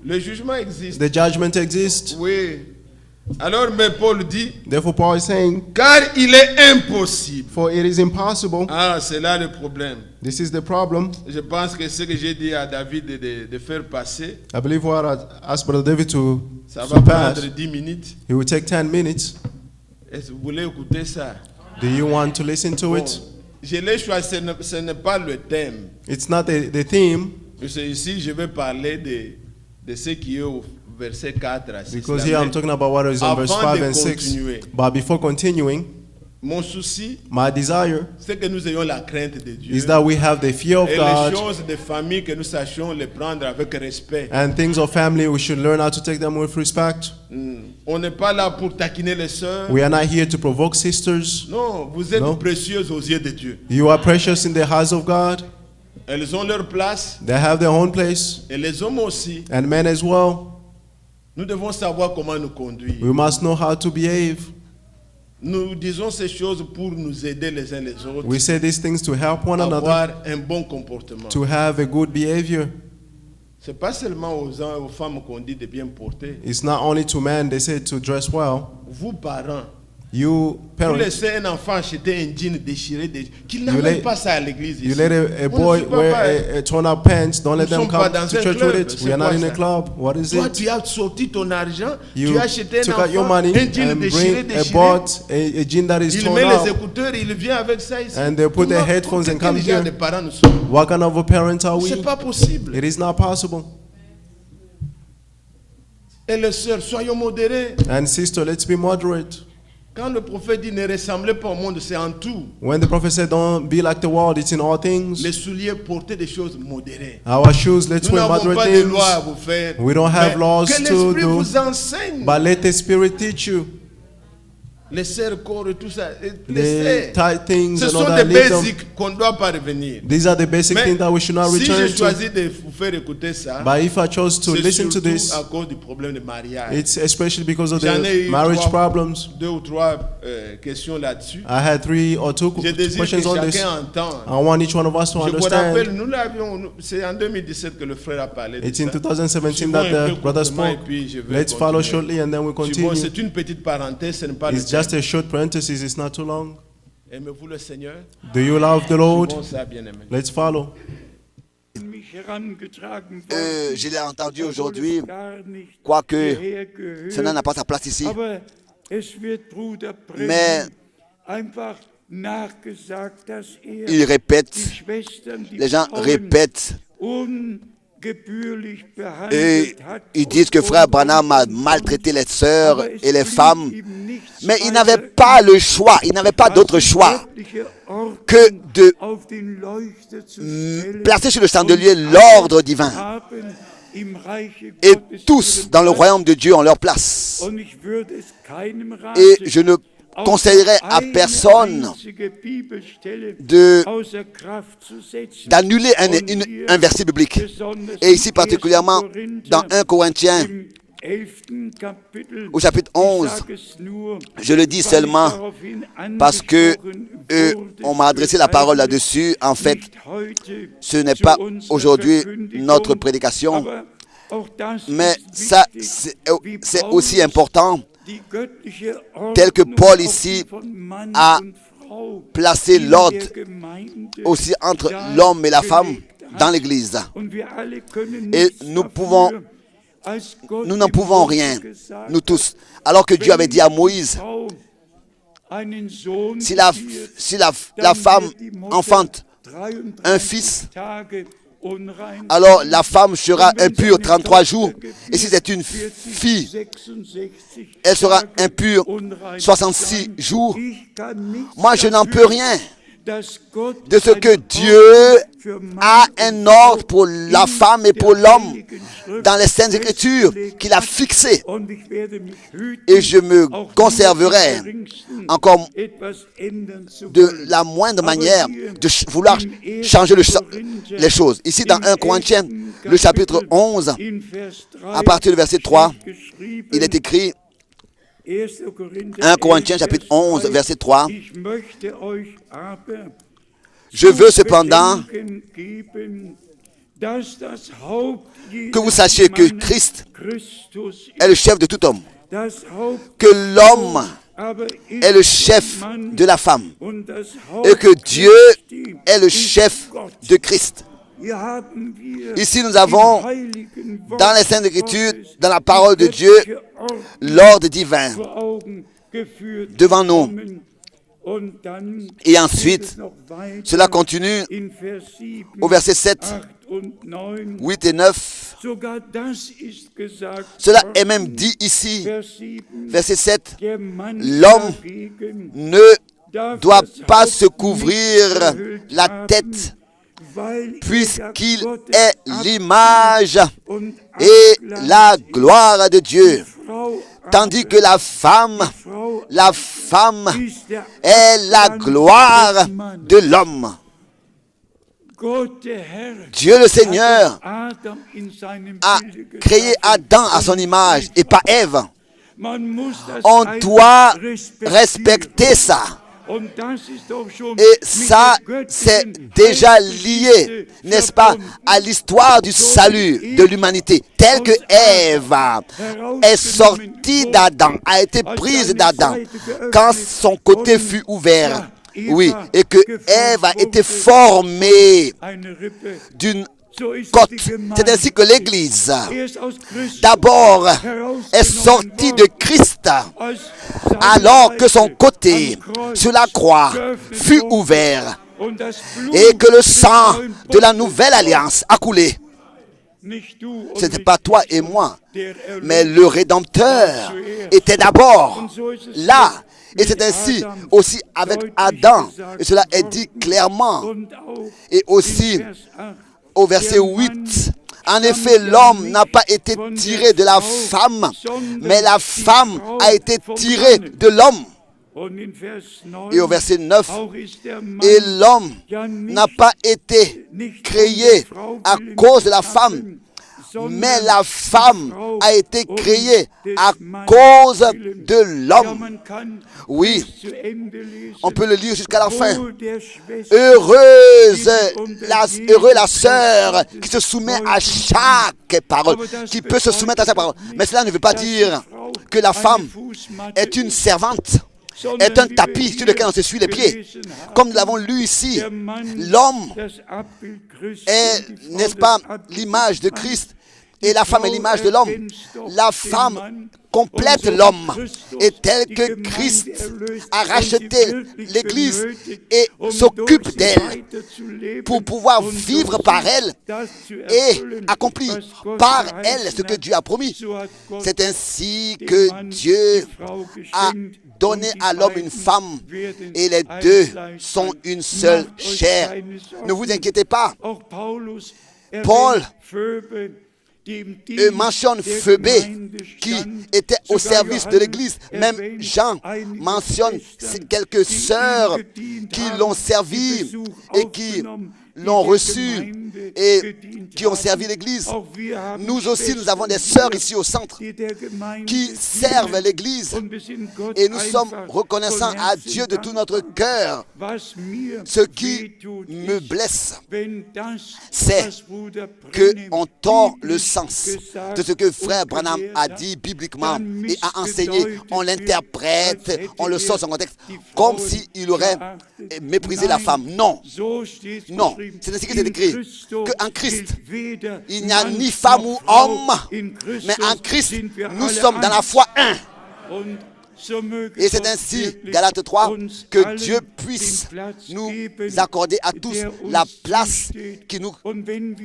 Le jugement existe. The judgment exists. Oui. Alors, mais Paul dit, Therefore, Paul is saying, car il est impossible. for it is impossible. Ah, c'est là le problème. This is the problem. Je pense que ce que j'ai dit à David de faire passer, I believe what I asked Brother David to ça va pass, prendre 10 minutes. he will take 10 minutes. Est-ce que vous voulez écouter ça? Do you want to listen to Bon, it? je l'ai choisi, ce n'est pas le thème. It's not the theme, Parce que ici, je vais parler de ce qui est au verset 4 à 6. because here I'm talking about what is on verse Avant 5 de and 6. continuer, But before continuing, Mon souci, My desire c'est que nous ayons la crainte de Dieu. is that we have the fear of Et les God, choses de famille, que nous sachions les prendre avec respect. and things of family, we should learn how to take them with respect. On n'est pas là pour taquiner les sœurs. We are not here to provoke sisters. Non, vous êtes Non. précieuses aux yeux de Dieu. You are precious in the eyes of God. Elles ont leur place, They have their own place, et les hommes aussi. and men as well. Nous devons savoir comment nous conduire. We must know how to behave. Nous disons ces choses pour nous aider les uns les autres We say these things to help one à another, avoir un bon comportement. to have a good behavior. C'est pas seulement aux femmes qu'on dit de bien porter. It's not only to men, they say to dress well. Vous, parents, You vous parents, laissez un enfant acheter un jean déchiré, qu'il You n'amène let- pas ça à l'église ici. you let a On ne boy suit pas wear pas. a torn-up pants, don't let Nous them sommes pas come dans to un church club. with it. C'est We are quoi not in a ça? club. What is Toi, it? tu as sorti ton argent, You tu as acheté un took out your enfant, money un jean and déchiré, bring a déchiré. bought a jean that is Il torn met les up. écouteurs, il vient avec ça ici. And they put their Comment- headphones and quel come genre here. de parents nous sommes? What kind of a parent are we? C'est pas possible. It is not possible. Et les sœurs, soyons modérés. And sister, let's be moderate. Quand le prophète dit ne ressemblez pas au monde, c'est en tout. When the prophet said, "Don't be like the world," it's in all Les things. souliers, portez des choses modérées. Our shoes, let's Nous wear n'avons moderate pas de loi à things. vous faire. We don't have Mais laws que to l'Esprit do. vous enseigne. But let the Spirit teach you. Les sœurs, corps et tout ça. The Laissez. tight things Ce and sont all des that. Leave them. basics qu'on ne doit pas revenir. These are the basic Mais things that we should not si return j'ai to. choisi de vous faire écouter ça, But if I chose to c'est listen to surtout this, à cause du problème de mariage. it's especially because of J'en ai the eu marriage trois- problems. 2 ou 3 questions là-dessus. I had 3 or 2 Je désire que questions on this. chacun entende. I want each one of us to Je vous rappelle, understand. c'est en 2017 que le frère a parlé de It's ça. in 2017 Suivons that un peu the brother courtement et spoke. puis je vais Let's follow continuer. shortly and then we Suivons, continue. c'est une petite parenthèse, ce n'est pas le It's just thème. a short parenthesis, it's not too long. Aimez-vous le Seigneur? Do you love the Lord? Suivons ça, bien-aimé. Let's follow. Je l'ai entendu aujourd'hui, quoique cela n'a pas sa place ici. Mais il répète, les gens répètent et ils disent que frère Branham a maltraité les sœurs et les femmes. Mais il n'avait pas le choix, il n'avait pas d'autre choix que de placer sur le chandelier l'ordre divin. Et tous dans le royaume de Dieu ont leur place. Et je ne conseillerais à personne d'annuler un verset biblique. Et ici particulièrement dans 1 Corinthiens au chapitre 11, je le dis seulement parce que on m'a adressé la parole là-dessus. En fait, ce n'est pas aujourd'hui notre prédication, mais ça c'est aussi important, tel que Paul ici a placé l'ordre aussi entre l'homme et la femme dans l'Église. Et nous n'en pouvons rien, nous tous. Alors que Dieu avait dit à Moïse, si la femme enfante un fils, alors la femme sera impure 33 jours. Et si c'est une fille, elle sera impure 66 jours. Moi, je n'en peux rien de ce que Dieu a un ordre pour la femme et pour l'homme dans les Saintes Écritures qu'il a fixé. Et je me conserverai encore de la moindre manière de vouloir changer les choses. Ici dans 1 Corinthiens, le chapitre 11, à partir du verset 3, il est écrit 1 Corinthiens chapitre 11, verset 3. Je veux cependant que vous sachiez que Christ est le chef de tout homme, que l'homme est le chef de la femme et que Dieu est le chef de Christ. Ici, nous avons dans les Saintes Écritures, dans la parole de Dieu, l'ordre divin devant nous. Et ensuite, cela continue au verset 7, 8 et 9. Cela est même dit ici, verset 7, l'homme ne doit pas se couvrir la tête, puisqu'il est l'image et la gloire de Dieu. Tandis que la femme est la gloire de l'homme. Dieu le Seigneur a créé Adam à son image et pas Ève. On doit respecter ça. Et ça, c'est déjà lié, n'est-ce pas, à l'histoire du salut de l'humanité. Telle que Ève est sortie d'Adam, a été prise d'Adam, quand son côté fut ouvert. Oui, et que Ève a été formée d'une côte. C'est ainsi que l'Église, d'abord, est sortie de Christ, alors que son côté sur la croix fut ouvert et que le sang de la nouvelle alliance a coulé. Ce n'était pas toi et moi, mais le Rédempteur était d'abord là. Et c'est ainsi aussi avec Adam. Et cela est dit clairement. Et aussi au verset 8. En effet, l'homme n'a pas été tiré de la femme, mais la femme a été tirée de l'homme. Et au verset 9, et l'homme n'a pas été créé à cause de la femme, mais la femme a été créée à cause de l'homme. Oui, on peut le lire jusqu'à la fin. Heureuse la sœur qui se soumet à chaque parole, qui peut se soumettre à chaque parole. Mais cela ne veut pas dire que la femme est une servante, est un tapis sur lequel on se suit les pieds. Comme nous l'avons lu ici, l'homme est, n'est-ce pas, l'image de Christ. Et la femme est l'image de l'homme. La femme complète l'homme. Et tel que Christ a racheté l'Église et s'occupe d'elle pour pouvoir vivre par elle et accomplir par elle ce que Dieu a promis. C'est ainsi que Dieu a donné à l'homme une femme et les deux sont une seule chair. Ne vous inquiétez pas. Paul mentionne Phœbé qui était au service de l'Église. Même Jean mentionne quelques sœurs qui l'ont servi et qui l'ont reçu et qui ont servi l'Église. Nous aussi, nous avons des sœurs ici au centre qui servent l'Église et nous sommes reconnaissants à Dieu de tout notre cœur. Ce qui me blesse, c'est qu'on tord le sens de ce que frère Branham a dit bibliquement et a enseigné. On l'interprète, on le sort de son contexte comme s'il aurait méprisé la femme. Non, non. C'est ainsi que c'est écrit, qu'en Christ, il n'y a ni femme ou homme, mais en Christ, nous sommes dans la foi un. Et c'est ainsi, Galates 3, que Dieu puisse nous accorder à tous la place qui nous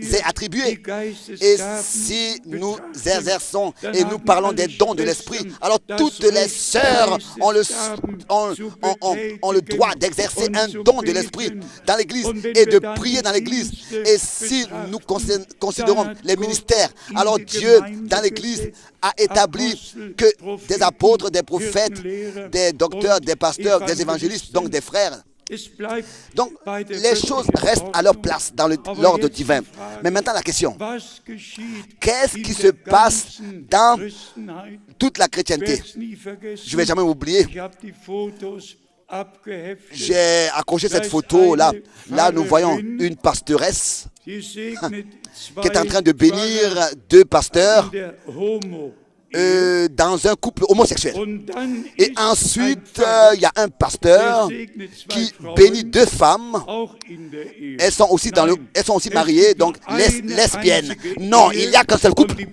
est attribuée. Et si nous exerçons et nous parlons des dons de l'Esprit, alors toutes les sœurs ont le droit d'exercer un don de l'Esprit dans l'Église et de prier dans l'Église. Et si nous considérons les ministères, alors Dieu dans l'Église a établi que des apôtres, des prophètes, des docteurs, des pasteurs, des évangélistes, donc des frères. Donc, les choses restent à leur place dans l'ordre divin. Mais maintenant, la question, qu'est-ce qui se passe dans toute la chrétienté? Je ne vais jamais oublier. J'ai accroché cette photo-là. Là, nous voyons une pastoresse qui est en train de bénir deux pasteurs dans un couple homosexuel. Et ensuite, il y a un pasteur qui bénit deux femmes. Elles sont aussi mariées, donc lesbiennes. Non, il n'y a qu'un seul couple.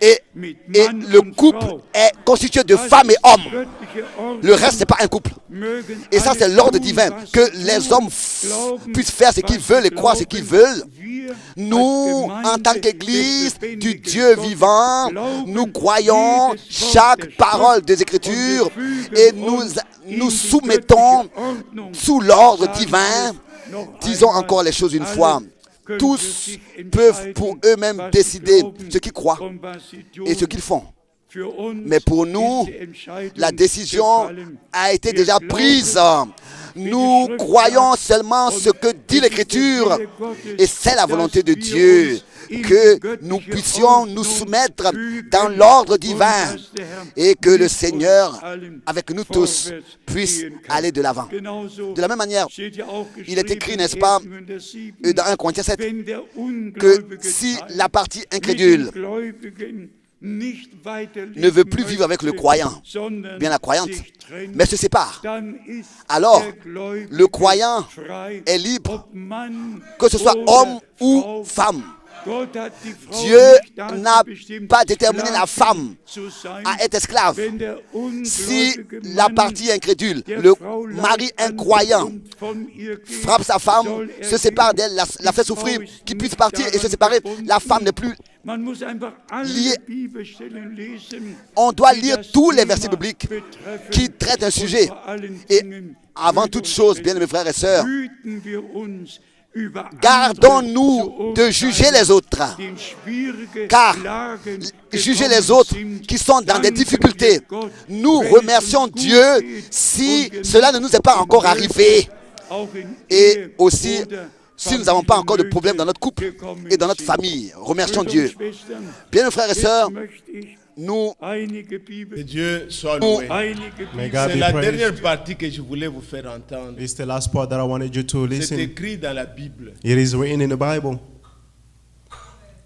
Et le couple est constitué de femmes et hommes. Le reste, ce n'est pas un couple. Et ça, c'est l'ordre divin. Que les hommes puissent faire ce qu'ils veulent et croire ce qu'ils veulent. nous, en tant qu'Église du Dieu vivant, nous croyons chaque parole des Écritures et nous soumettons sous l'ordre divin. Disons encore les choses une fois. Tous peuvent pour eux-mêmes décider ce qu'ils croient et ce qu'ils font. Mais pour nous, la décision a été déjà prise. Nous croyons seulement ce que dit l'Écriture et c'est la volonté de Dieu que nous puissions nous soumettre dans l'ordre divin et que le Seigneur, avec nous tous, puisse aller de l'avant. De la même manière, il est écrit, n'est-ce pas, dans 1 Corinthiens 7, que si la partie incrédule ne veut plus vivre avec le croyant, bien la croyante, mais se sépare, alors le croyant est libre, que ce soit homme ou femme. Dieu n'a pas déterminé la femme à être esclave. Si la partie incrédule, le mari incroyant, frappe sa femme, se sépare d'elle, la fait souffrir, qu'il puisse partir et se séparer, la femme n'est plus liée. On doit lire tous les versets bibliques qui traitent un sujet. Et avant toute chose, bien mes frères et sœurs, gardons-nous de juger les autres, car juger les autres qui sont dans des difficultés, nous remercions Dieu si cela ne nous est pas encore arrivé. Et aussi, si nous n'avons pas encore de problème dans notre couple et dans notre famille, remercions Dieu. Bien, mes frères et sœurs, nous... Que Dieu soit loué. C'est la dernière partie que je voulais vous faire entendre. It's the last part that I wanted you to C'est listen. écrit dans la Bible It is written in the Bible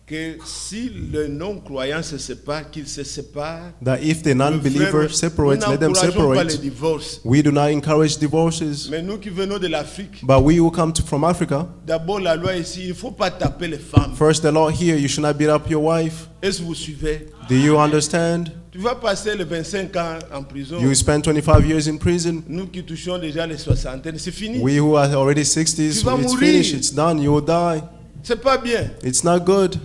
que si le non-croyant se sépare, qu'il se sépare. that if the non-believer separates, let them Nous n'encourageons pas les separate. divorces. We do not encourage divorces, Mais nous qui venons de l'Afrique, but we who come from Africa, d'abord la loi ici, il ne faut pas taper les femmes. first the law here, you should not beat up your wife. Est-ce que vous suivez? Do you understand? Tu vas passer les 25 ans en prison. You spend 25 years in prison. Nous qui touchons déjà les soixantaines, c'est fini. We who are already 60s, Tu vas it's mourir. finished, it's done, you will die. C'est pas bien. It's not good.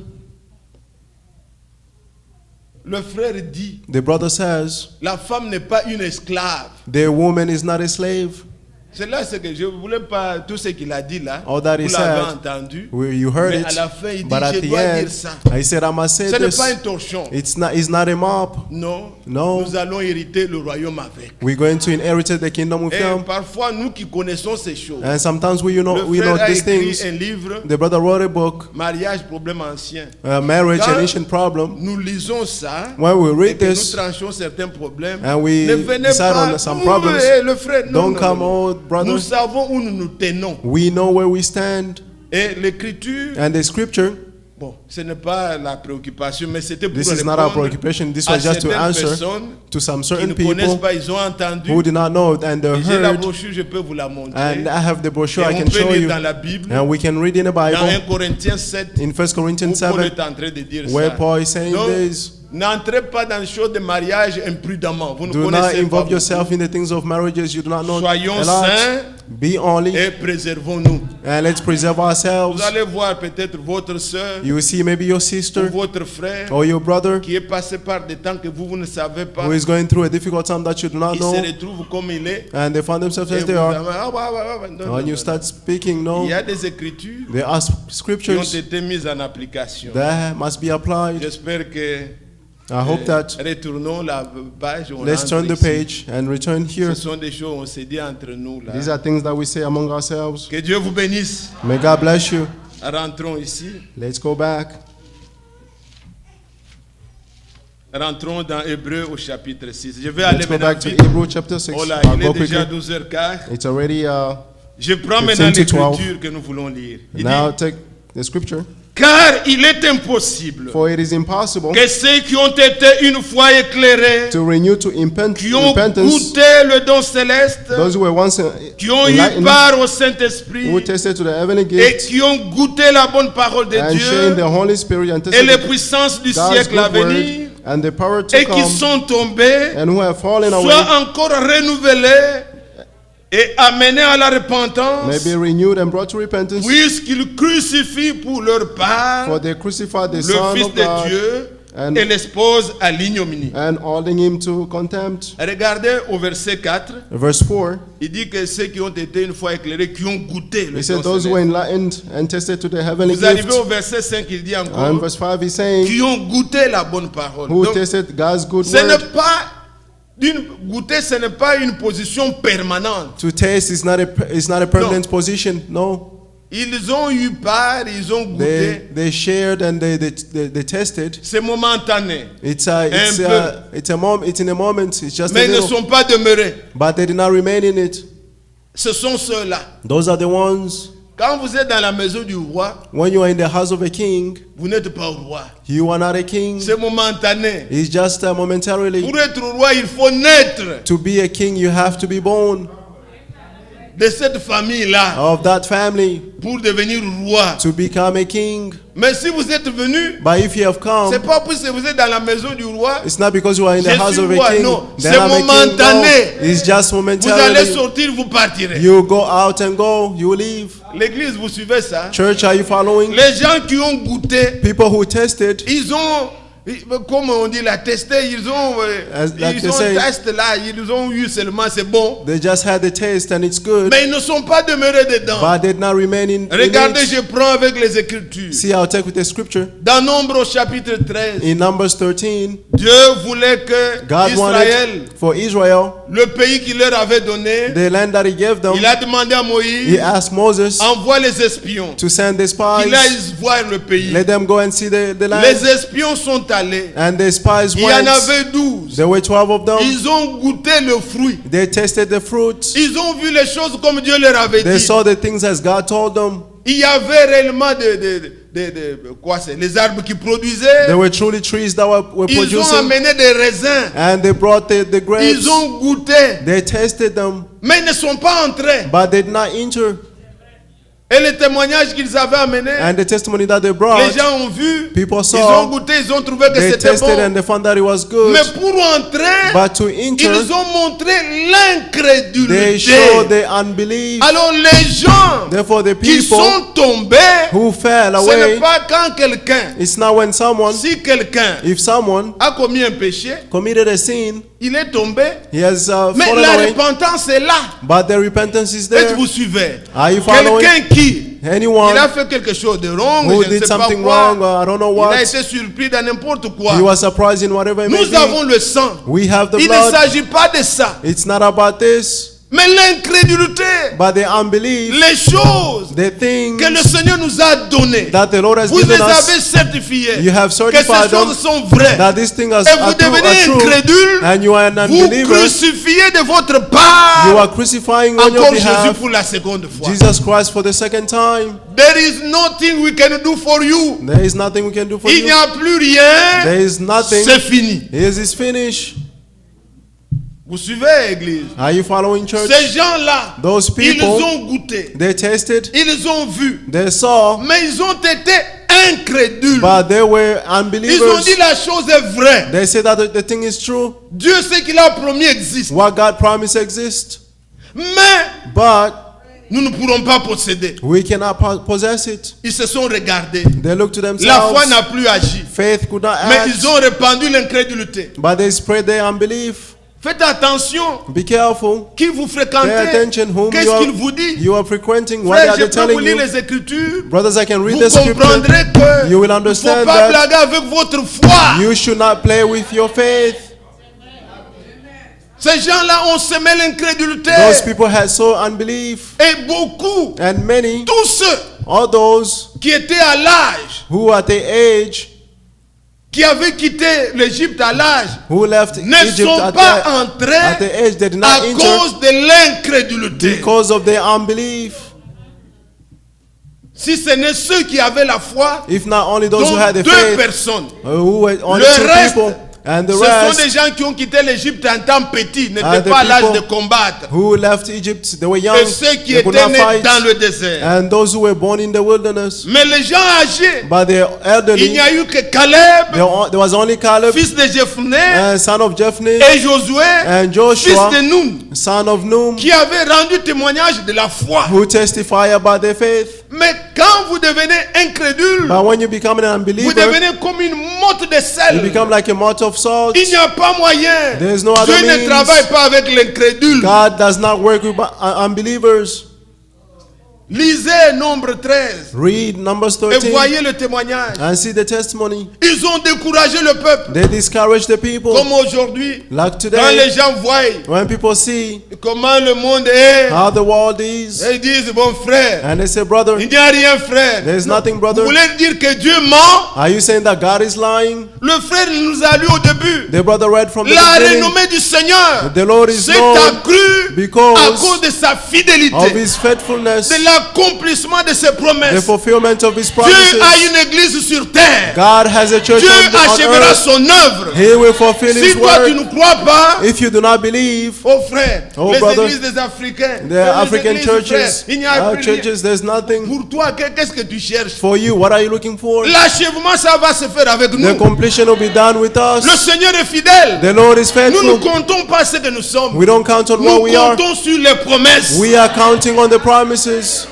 Le frère dit, The brother says, la femme n'est pas une esclave. the woman is not a slave. C'est là ce que je ne voulais pas, tout ce qu'il a dit là, All that vous he l'avez said, entendu. You heard Mais it, à la fin, il dit, but at je the dois end, dire ça. I said I must say Ce n'est this. pas un torchon. It's not a mop. Non. No. Nous allons hériter le royaume avec. We're going to inherit the kingdom with Et them. parfois, nous qui connaissons ces choses, And sometimes we know le frère a these écrit things. un livre, The brother wrote a book, Mariage, problème ancien. Marriage, Quand an ancient problem. nous lisons ça, When we et read que nous this, tranchons certains problèmes, and we ne venez decide pas, on some ouh, problems, le frère, non, don't non, come, non. oh brother. Nous savons où nous nous tenons. We know where we stand. Et l'écriture, And the scripture, bon, ce n'est pas la préoccupation, mais c'était pour this is not our répondre preoccupation. This à was just to certaines answer personnes to some qui certain ne connaissent people pas, ils ont entendu. who did not know and they Et j'ai la heard. brochure, je peux vous la montrer. And I have the brochure I Et on can peut show lire you. dans la Bible, And we can read in the dans 1 Bible, Corinthiens 7, in 1 Corinthians où Paul 7, est en train de dire where ça. Paul is saying Donc, this. n'entrez pas dans les choses de mariage imprudemment. Vous ne Do not connaissez pas involve beaucoup. yourself in the things of marriages you do not know Soyons a lot. saints Be only, et préservons-nous. and let's preserve Vous ourselves. allez voir peut-être votre soeur You will see maybe your ou sister votre frère or your brother qui est passé par des temps que vous ne savez pas who is going through a difficult time that you do not il know, se retrouve comme il est. and they find themselves Et as they vous are. avez- ah, bah, bah, bah, non, non, When you non. start speaking, Il no, y a des écritures there are qui ont scriptures été mises en application. that must be applied. J'espère que I hope that retournons la page. On let's entre turn the ici. page and return here. Ce sont des choses on s'est dit entre nous là. These are things that we say among ourselves. Que Dieu vous bénisse. May God bless you. Rentrons ici. Let's go back. Rentrons dans Hébreu au chapitre 6. Je vais aller Let's go maintenant back to vite. Hebrews chapter 6. Oh là, I'll il go est déjà quickly. 12h15. It's already Je prends 15 maintenant to 12. l'écriture que nous voulons lire. Il now dit, take the scripture. car il est impossible For it is impossible que ceux qui ont été une fois éclairés, to renew to qui ont repentance goûté le don céleste, those who were once qui ont eu enlightened, part au Saint-Esprit who tasted to the heavenly et gift qui ont goûté la bonne parole de and sharing the Dieu Holy Spirit and et les tasted puissances du God's siècle à good word venir and the power to et qui come sont tombés, and who have fallen away soient encore renouvelés et amenés à la repentance, may be renewed and brought to repentance. puisqu'ils crucifient pour leur part For they crucified the le Son Fils of de God Dieu and- et l'exposent à l'ignominie. and holding him to contempt. Regardez au verset 4, Verse 4, il dit que ceux qui ont été une fois éclairés, qui ont goûté le he said, don those who were céleste. enlightened and tested to the heavenly Vous arrivez gift. au verset 5, il dit And encore, verse 5, he's saying, qui ont goûté la bonne parole. who Donc, tasted God's good ce n'est word. pas goûter, ce n'est pas une position permanente. To taste is not a permanent position. No. Ils ont eu part, ils ont goûté. They shared and they tested. C'est momentané. It's Un in a moment. It's just Mais a ils ne little. sont pas demeurés. But they did not remain in it. Ce sont ceux-là. Those are the ones. Quand vous êtes dans la maison du roi, When you are in the house of a king, vous n'êtes pas roi. you are not a king. C'est momentané. It's just momentarily. Pour être roi, il faut naître To be a king, you have to be born de cette famille-là of that family pour devenir roi. to become a king. Mais si vous êtes venu, But if you have come, c'est pas parce que vous êtes dans la maison du roi, it's not because you are in the Je house suis of a roi, king. non. Then C'est I'm a king. No. momentané. It's just vous allez momentarily. sortir, vous partirez. You go out and go. You leave. L'église, vous suivez ça? Church, are you following? Les gens qui ont goûté, People who tested, ils ont, comme on dit, la testé, ils ont, like ils they ont say. testé là, ils ont eu seulement, c'est bon. they just had the taste and it's good. Mais ils ne sont pas demeurés dedans. But did not remain in Regardez, it. je prends avec les Écritures. See, I'll take with the scripture. Dans Nombre au chapitre 13, In Numbers 13, Dieu voulait que God Israël, wanted for Israel, le pays qu'il leur avait donné, the land that he gave them, il a demandé à he Moïse, asked Moses envoie les espions, to send the qu'il spies. aille voir le pays. Let them go and see the land. Les espions sont allés. And the spies Il y en went. avait 12. There were 12 of them. Ils ont goûté le fruit. They tasted the fruits. Ils ont vu les choses comme Dieu leur avait They dit. saw the things as God told them. Il y avait réellement quoi c'est, les arbres qui produisaient. There were truly trees that were Ils ont producing. amené des raisins. And they brought the grapes. Ils ont goûté. They tasted them. Mais ils ne sont pas entrés. But they did not enter. Et le témoignage qu'ils avaient amené, And the testimony that they brought, les gens ont vu. people Ils saw. ont goûté, ils ont trouvé que They c'était tested and bon. they found that it was good. Mais pour entrer, But to enter, ils ont montré they l'incrédulité. showed the unbelief. Alors les gens Therefore, the qui people sont tombés, who fell ce n'est away, pas quand quelqu'un, it's not when someone, si quelqu'un if someone a commis un péché, committed a sin, il est tombé, he has mais fallen la away, repentance est là. but the repentance is there. Êtes-vous suivez? Are you following? Quelqu'un qui, Anyone il a fait quelque chose de wrong, who je ne did sais pas something quoi, wrong, or I don't know il a what, été surpris dans n'importe quoi. he was surprised in whatever it may Nous avons be. le sang. We have the Il ne blood. s'agit pas de ça. It's not about this, Mais l'incrédulité, but the unbelief, les choses the things que le Seigneur nous a données, that the Lord has vous les given avez us. certifiées You have que certified ces choses them sont vraies. that these things Et vous are devenez true, incrédule, and you are an vous unbeliever. crucifiez de votre You part are crucifying on your encore Jésus behalf pour la seconde fois. Jesus Christ for the second time. There is nothing we can do for you. There is nothing we can do for Il n'y you. a plus rien. There is nothing. C'est fini. It is finished. Vous suivez, Église? Are you following, church? Ces gens-là, Those ils people, ont goûté, they tasted, ils ont vu, they saw, mais ils ont été incrédules. but they were Ils ont unbelievers. dit la chose est vraie. They say that the thing is true. Dieu sait qu'il a promis existe. What God promised exists. Mais But nous ne pourrons pas posséder. we cannot possess it. Ils se sont regardés. They look to La foi themselves. n'a plus agi. Faith could not Mais act. ils ont répandu l'incrédulité. But they spread their unbelief. Faites attention. Be careful. Qui vous Pay fréquentez? attention whom Qu'est-ce qu'il vous dit? you are frequenting. What Frère, are je they peux vous telling lire you? les Écritures. Brothers, I can read Vous the scripture. comprendrez que You will il ne faut understand pas that blaguer avec votre foi. you should not play with your faith. Ces gens-là ont semé l'incrédulité. Those people had so unbelief. Et beaucoup, And many, tous ceux all those qui étaient à l'âge, who at the age, qui avaient quitté l'Égypte à l'âge, who left ne Egypt sont at pas the entrés age, they did à not enter cause de l'incrédulité. because of their unbelief. Si ce n'est ceux qui avaient la foi, If not only those dont who had the deux faith, personnes, who were only Le two reste people, And the Ce sont rest des gens qui ont quitté l'Égypte en temps petit, are n'étaient the pas à l'âge people de combattre. who left Egypt, they were young, Et ceux qui they could étaient not nés fight. dans le désert. And those who were born in the wilderness. Mais les gens âgés, But the il elderly, n'y a eu que Caleb, there was only Caleb, fils de Jephné, son of Jephthah, et Josué, and fils Joshua, de Nun, son of Num, qui avaient rendu témoignage de la foi. who testify about their faith. Mais quand vous devenez incrédule, But when you become an vous unbeliever, devenez comme une motte de you sel. become like a malt of salt. Il n'y a pas moyen. There's no other Dieu ne means. travaille pas avec l'incrédule. God does not work with unbelievers. Lisez Nombre 13 Read Numbers et 13 voyez le témoignage. and see the testimony. Ils ont découragé le peuple. They discourage the people. Comme aujourd'hui, Like quand today, les gens voient when people see comment le monde est, how the world is, ils disent, bon frère, and they say, brother, il n'y a rien frère. there's nothing, Vous brother. voulez dire que Dieu ment? Are you saying that God is lying? Le frère nous a lu au début. The brother read from the La beginning. renommée du Seigneur The Lord is s'est known accrue because à cause de sa fidélité, of his faithfulness, de l'accomplissement de ses the promesses. fulfillment of his Dieu promises. a une église sur terre. God has a church Dieu on achèvera earth. son œuvre. He will fulfill Si his toi tu word. ne crois pas, If you do not believe, oh frère, Oh, les brother, églises des Africains, the les African églises, churches, frère, il n'y a our plus rien. churches, there's nothing Pour toi, qu'est-ce que tu cherches? for you. What are you looking for? L'achèvement, ça va se faire avec The nous. completion will be done with Le us. Seigneur est fidèle. The Lord is Nous ne faithful. comptons pas ce que nous sommes. We don't count on what Nous we are. comptons sur les promesses. We are counting on the promises.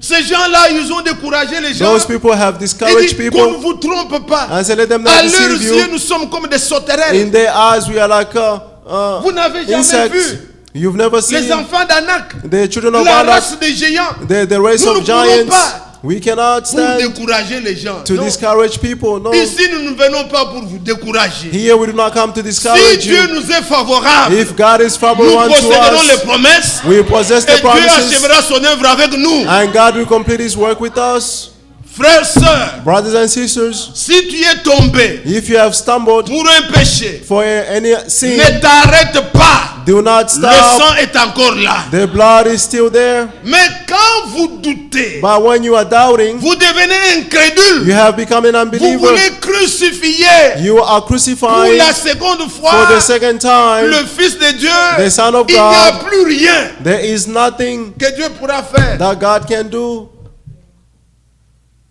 Ces gens-là, ils ont découragé les gens. Those people have Ils discouraged disent qu'on ne people vous trompe pas. and say, let them À not leurs deceive yeux, you. nous sommes comme des sauterelles. In their eyes, we are like Vous n'avez jamais insects. vu You've never les seen enfants d'Anak, the children of la Anak, race des géants, the race Nous ne of pourrons giants. pas. We cannot pour stand décourager les gens. to Non. discourage people. No. Ici, nous ne venons pas pour vous décourager. Here we do not come to Si discourage Dieu you. nous est favorable, If God is nous favorable unto posséderons les us, promesses we possess et the Dieu promises, achèvera son œuvre avec nous. and God will complete his work with us. Frères, sœurs, Brothers and sisters, si tu es tombé if you have stumbled pour un péché, for any sin, ne t'arrête pas. do not Le stop. sang est encore là. The blood is still there. Mais quand vous doutez, But when you are doubting, vous devenez incrédule. you have become an Vous unbeliever. voulez crucifier You are pour crucified la seconde for fois the second time. le Fils de Dieu. The Son of Il n'y a God. plus rien There is nothing que Dieu pourra faire. that God can do.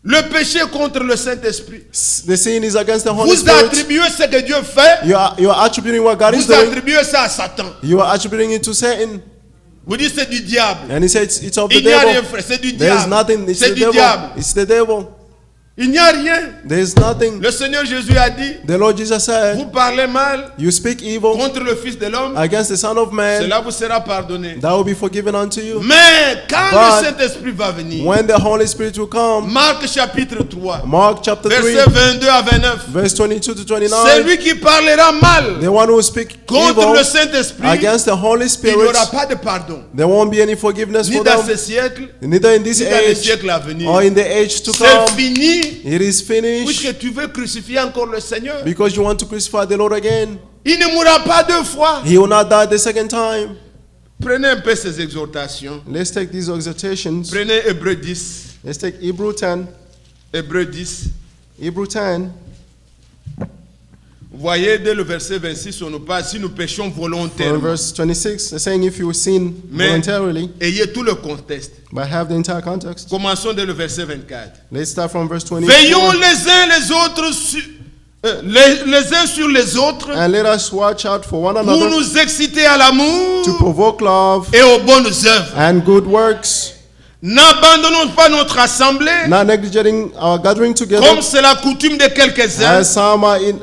Le péché contre le Saint-Esprit. The sin is against the Holy Vous Spirit. attribuez ce que Dieu fait, You are attributing what God is vous doing. attribuez ça à Satan. You are attributing it to Satan. Vous dites c'est du diable. And he says it's of the Il n'y a rien, devil. frère, c'est du There is diable. nothing. It's C'est the du devil. diable. It's the devil. Il n'y a rien. There is nothing. Le Seigneur Jésus a dit, The Lord Jesus said, vous parlez mal you speak evil contre le Fils de l'homme, against the Son of Man, cela vous sera pardonné. that will be forgiven unto you. Mais quand But le Saint-Esprit va venir, When the Holy Spirit will come, Marc chapitre 3, Mark chapter 3, versets 22 à 29, verse 22 to 29, celui qui parlera mal the one who will speak contre evil le Saint-Esprit, against the Holy il n'y Spirit, aura pas de pardon. there won't be any forgiveness Ni for dans them, ce siècle, neither in this ni dans les age siècles à venir. or in the age to C'est come. fini, It is finished puisque tu veux crucifier encore le Seigneur. because you want to crucify the Lord again. Il ne mourra pas deux fois. He will not die the second time. Prenez un peu ces exhortations. Let's take these exhortations. Prenez Hébreux 10. Let's take Hebrew 10. Hébreux 10. Hebrew 10. Vous voyez, dès le verset 26, on nous parle si nous péchons From volontairement. verse 26, it's saying if you sin Mais voluntarily, ayez tout le contexte. but have the entire context. Commençons dès le verset 24. Let's start from verse 24. Veillons les uns les autres les uns sur les autres And let us watch out for one pour another nous exciter à l'amour to provoke love et aux bonnes œuvres. and good works, N'abandonnons pas notre assemblée not neglecting our gathering together, comme c'est la coutume de quelques-uns, as some are in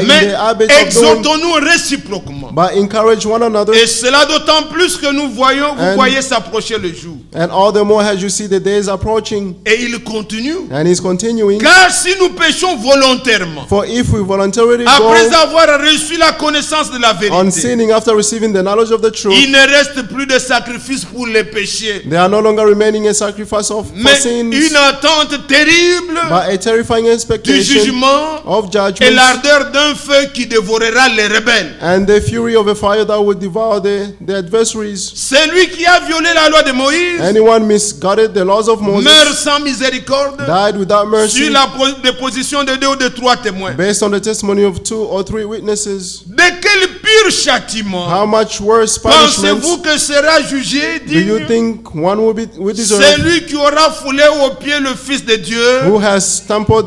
mais the habit of doing, exhortons-nous réciproquement. but encourage one another, Et cela d'autant plus que nous voyons, vous And- voyez s'approcher le jour. and all the more as you see the days approaching. Et il continue. And he's continuing. Car si nous péchons volontairement, For if we voluntarily après go avoir reçu la connaissance de la on vérité, sinning after receiving the knowledge of the truth, il ne reste plus de sacrifice pour les péchés. there are no longer remaining demanding a sacrifice for mais sins, une attente terrible but a terrifying du expectation jugement of et judgment l'ardeur d'un feu qui dévorera les rebelles. and the fury of a fire that would devour the adversaries. Celui qui a violé la loi de Moïse Anyone misguided the laws of meurt Moses sans miséricorde died without mercy sur la déposition de 2 ou de 3 témoins. based on the testimony of 2 or 3 witnesses. De quel pur châtiment How much worse punishment pensez-vous que sera jugé do you digne think one will deserve celui qui aura foulé aux pieds le Fils de Dieu who has trampled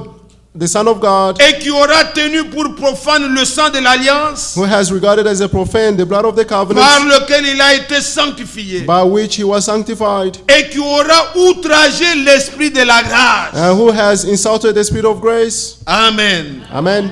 the Son of God, et qui aura tenu pour profane le sang de l'alliance who has regarded as a profane the blood of the par covenant lequel il a été sanctifié by which he was sanctified, et qui aura outragé l'esprit de la grâce. and who has insulted the Spirit of grace? Amen. Amen.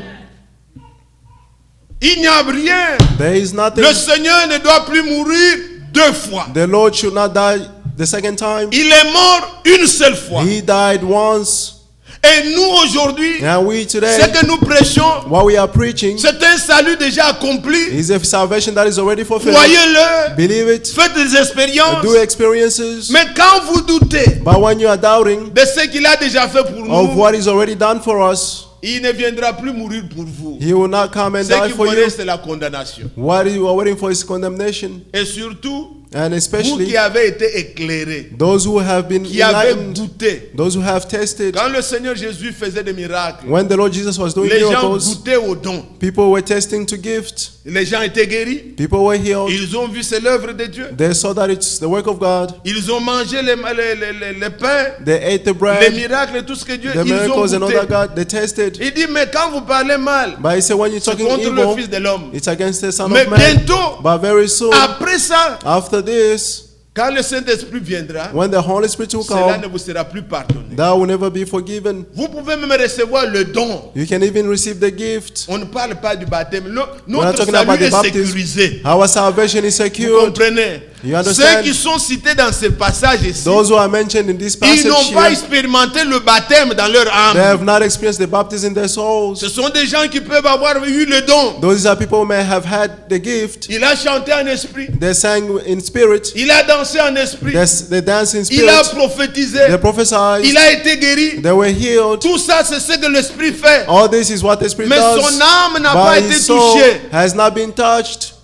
Il n'y a rien. There is nothing. Le Seigneur ne doit plus mourir 2 fois. The Lord should not die the second time. Il est mort une seule fois. He died once. Et nous aujourd'hui, And we ce today, que nous prêchons, what we are preaching c'est un salut déjà accompli. is a salvation that is already fulfilled. Croyez-le, Believe it. faites des expériences. Do experiences. Mais quand vous doutez But when you are doubting de ce qu'il a déjà fait pour of nous, what is already done for us, il ne viendra plus mourir pour vous. he will not come and Ce die qui for vous you. reste, c'est la condamnation. What you are waiting for is condemnation. Et surtout, And vous especially qui avez été éclairés, those who have been qui avez enlightened, goûté. those who have tasted. Quand le Seigneur Jésus faisait des miracles, When the Lord Jesus was doing les gens miracles, goûtaient aux dons. people were tasting to gift. Les gens étaient guéris. People were healed. Ils ont vu c'est l'œuvre de Dieu. They saw that it's the work of God. Ils ont mangé les pains, They ate the les bread, miracles et tout ce que Dieu, the ils ont miracles and all goûté. that God, they tasted. Il dit, mais quand vous parlez mal, But he said, when you're c'est talking contre le evil, Fils de l'homme. it's against the Son Mais of Man. bientôt, But very soon, après ça, after this, quand le Saint-Esprit viendra, when the Holy Spirit will cela ne come, vous sera plus pardonné. that will never be forgiven. Vous pouvez même recevoir le don. You can even receive the gift. On ne parle pas du baptême. We're not Notre talking about salut the est baptism. sécurisé. Our salvation is Vous secured. comprenez? You Ceux understand? qui sont cités dans ce passage ici, Those who are mentioned in this ils passage n'ont pas here, expérimenté le baptême dans leur they âme. have not experienced the baptism in their souls. Ce sont des gens qui peuvent avoir eu le don. Those are people who may have had the gift. Il a chanté en esprit. They sang in spirit. Il a dansé en esprit. They danced in Il a spirit. prophétisé. They prophesied. Il a été guéri. They were healed. Tout ça, c'est ce que l'esprit fait. All this is what the Spirit Mais does. son âme n'a pas But été his soul touchée. has not been touched.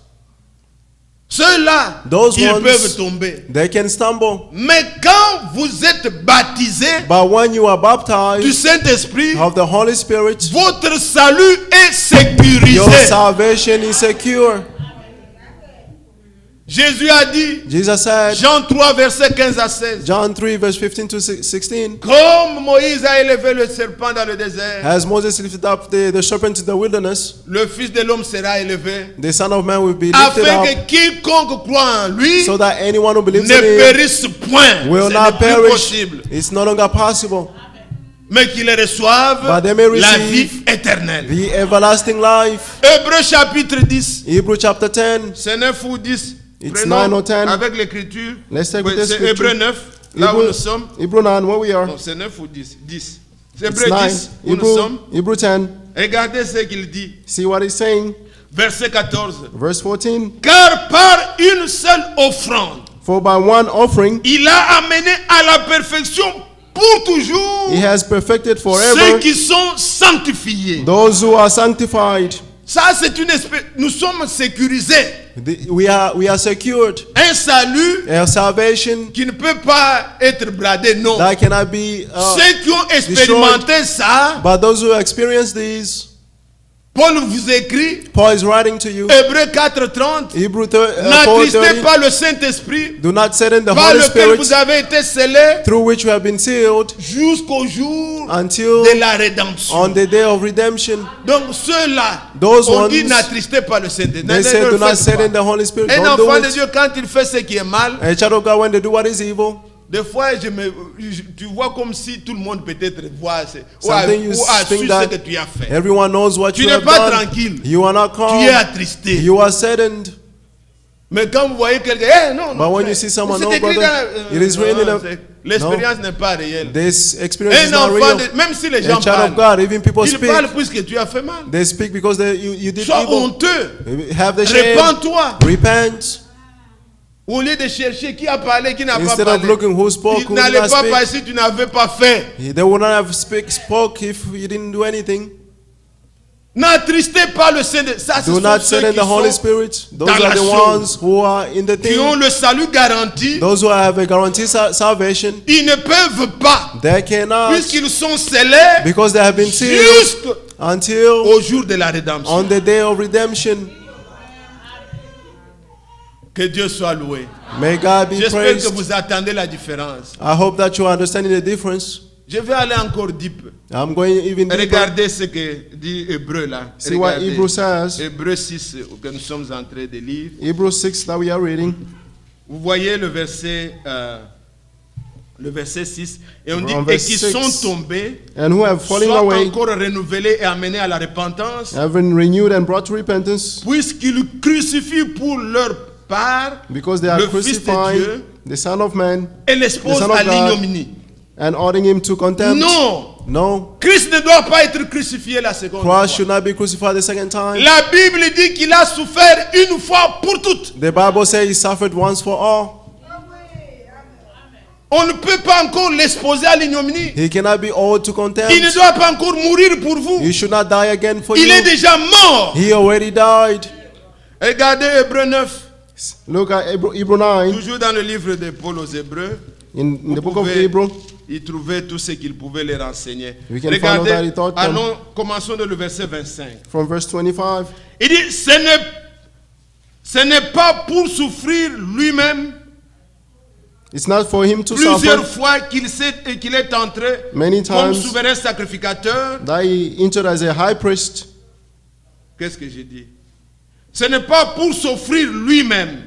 Ceux-là, Those ils ones- peuvent tomber. They can stumble. Mais quand vous êtes baptisé But when you are du baptized Saint-Esprit, of the Holy Spirit, votre salut est your sécurisé. salvation is secure. Jésus a dit, Jesus said, Jean 3, verset 15 à 16, John 3, verse 15 to 16, comme Moïse a élevé le serpent dans le désert, as Moses lifted up the serpent in the wilderness, le Fils de l'homme sera élevé, the Son of Man will be lifted afin up, que quiconque croit en lui so that anyone who believes ne in him périsse point. will Ce not n'est plus perish. possible. It's no longer possible. Mais qu'il reçoive But they may la receive vie éternelle. the everlasting life. Hébreux chapitre 10, Hebrew chapter 10. c'est 9 ou 10. It's Prenons 9 or 10. avec l'écriture. Let's take Oui, with the c'est scripture. Hébreux 9, là où nous sommes. Hebrew 9, where we are. Non, c'est 9 ou 10. 10. C'est It's Hébreux 9. 10 où nous sommes. Hebrew 10. Regardez ce qu'il dit. See what he's saying. Verset 14. Verse 14. Car par une seule offrande, For by one offering il a amené à la perfection pour toujours he has perfected ceux forever qui sont sanctifiés. those who are sanctified. Ça, c'est une espèce. Nous sommes sécurisés. We are secured. Un salut Our salvation qui ne peut pas être bradé, non. that cannot be Ceux qui ont expérimenté ça, but those who experience these, Paul vous écrit, Paul is writing to you. Hébreux 4:30, Hebrew n'attristez 4:30. pas le Saint-Esprit Do not send in the par Holy lequel vous Spirit avez été scellés through which you have been sealed jusqu'au jour until de la rédemption. on the day of redemption. Donc ceux-là, Those on dit ones, n'attristez pas le Saint-Esprit. They say do not send in the Holy Spirit. Un Don't do enfant de it. Dieu, quand il fait ce qui est mal, A child of God, when they do what is evil, des fois, tu vois comme si tout le monde peut-être voit ou something you a su think ce that que tu as fait. everyone knows what Tu you n'es have pas done. tranquille. You are not Tu calm. es attristé. You are saddened. Mais quand vous voyez quelqu'un, non, But non. when frère, you see someone, c'est no, écrit brother, dans- it is written in non, a- l'expérience n'est pas réelle. This experience is Un not enfant, real. même si les A gens child of parlent, God, even people ils speak. parlent puisque tu as fait mal. They speak because you did Sois evil. honteux. Have the shame. Répands-toi. Repent. Au lieu de chercher qui a parlé, qui n'a pas Instead of parlé. looking who spoke, Il who did n'allait not pas speak, passer si tu n'avais pas fait. they would not have spoke if you didn't do anything. N'attristez pas le Saint-Esprit. Ça, ce Do sont not ceux send in qui the Holy sont Spirit. Those dans are la the chose. ones who are in the qui ont thing. le salut garanti. Those who have a guaranteed salvation, Ils ne peuvent pas, they cannot, puisqu'ils sont scellés because they have been sealed until jusqu'au jour de la rédemption. on the day of redemption. Que Dieu soit loué. May God be J'espère que praised. vous attendez la différence. I hope that you are understanding the difference. Je vais aller encore deep. I'm going even deeper. Regardez ce que dit Hébreu là. See what Regardez. Hebrew says. Hébreu 6 que nous sommes en train de lire. Hebrews 6 that we are reading. Vous voyez le verset 6. Et on dit From et verse qui 6. sont tombés, And who have fallen soit away, encore renouvelés et amenés à la repentance, have been renewed and brought to repentance, puisqu'ils crucifient pour leur part because they are le Fils de crucifying Dieu the Son of Man et l'exposent the Son of à God. l'ignominie. and ordering him to contempt. Non, No, Christ ne doit pas être crucifié la seconde Christ fois. should not be crucified the second time. La Bible dit qu'il a souffert une fois pour toutes. The Bible says he suffered once for all. On ne peut pas encore l'exposer à l'ignominie. He cannot be owed to Il ne contempt. doit pas encore mourir pour vous. He should not die again for Il est you. déjà mort. He already died. Regardez Hébreu 9, Look at Hebrew 9 toujours dans le livre de Paul aux Hébreux. in Vous the book of pouvez Hebrew. y trouver tout ce qu'il pouvait les renseigner. We can find out that he Regardez, taught them. commençons de le verset 25. From verse 25. Il dit, ce n'est pas pour souffrir lui-même It's not for him to plusieurs suffer fois qu'il est entré many comme times souverain sacrificateur. that he entered as a high priest. Qu'est-ce que j'ai dit? Ce n'est pas pour s'offrir lui-même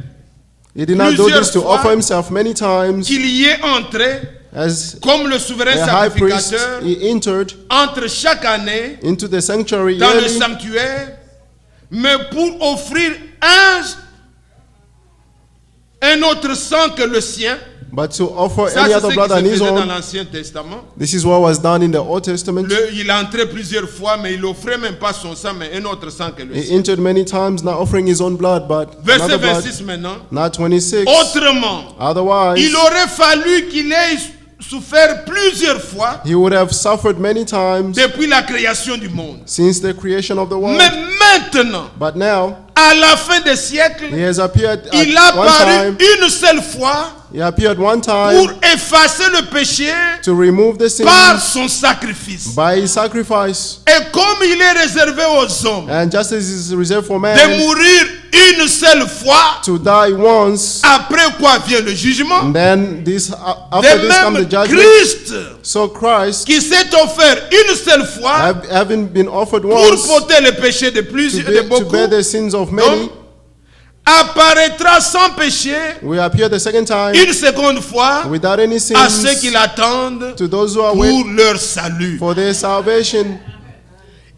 He did not do Plusieurs this to fois offer himself many times qu'il y est entré as comme le souverain a high priest. sacrificateur He entered entre chaque année into the sanctuary dans le yearly sanctuaire, mais pour offrir un autre sang que le sien. but to offer Ça, any c'est other ce blood qui se than his faisait dans own. l'Ancien Testament. This is what was done in the Old Testament. Il entrait plusieurs fois, mais il offrait même pas son sang, mais un autre sang que le He sien. entered many times, not offering his own blood, but Verset another blood, 26 maintenant. not 26. Autrement, Otherwise, il aurait fallu qu'il ait souffert plusieurs fois he would have suffered many times depuis la création du monde. since the creation of the world. Mais maintenant, But now, à la fin des siècles, he has appeared il at a one paru time. une seule fois He appeared one pour time effacer le péché to remove the par sins son sacrifice. by his sacrifice. Et comme il est réservé aux hommes And just as is reserved for de man mourir une seule fois, to die once, après quoi vient le jugement, and then this de after this comes the même judgment. Christ So Christ, qui s'est offert une seule fois having been offered pour once porter le péché de plusieurs, de to beaucoup, bear the sins of many, donc, apparaîtra sans péché we appear the second time une seconde fois without any à ceux qui sins l'attendent to those who are pour waiting leur salut. for their salvation.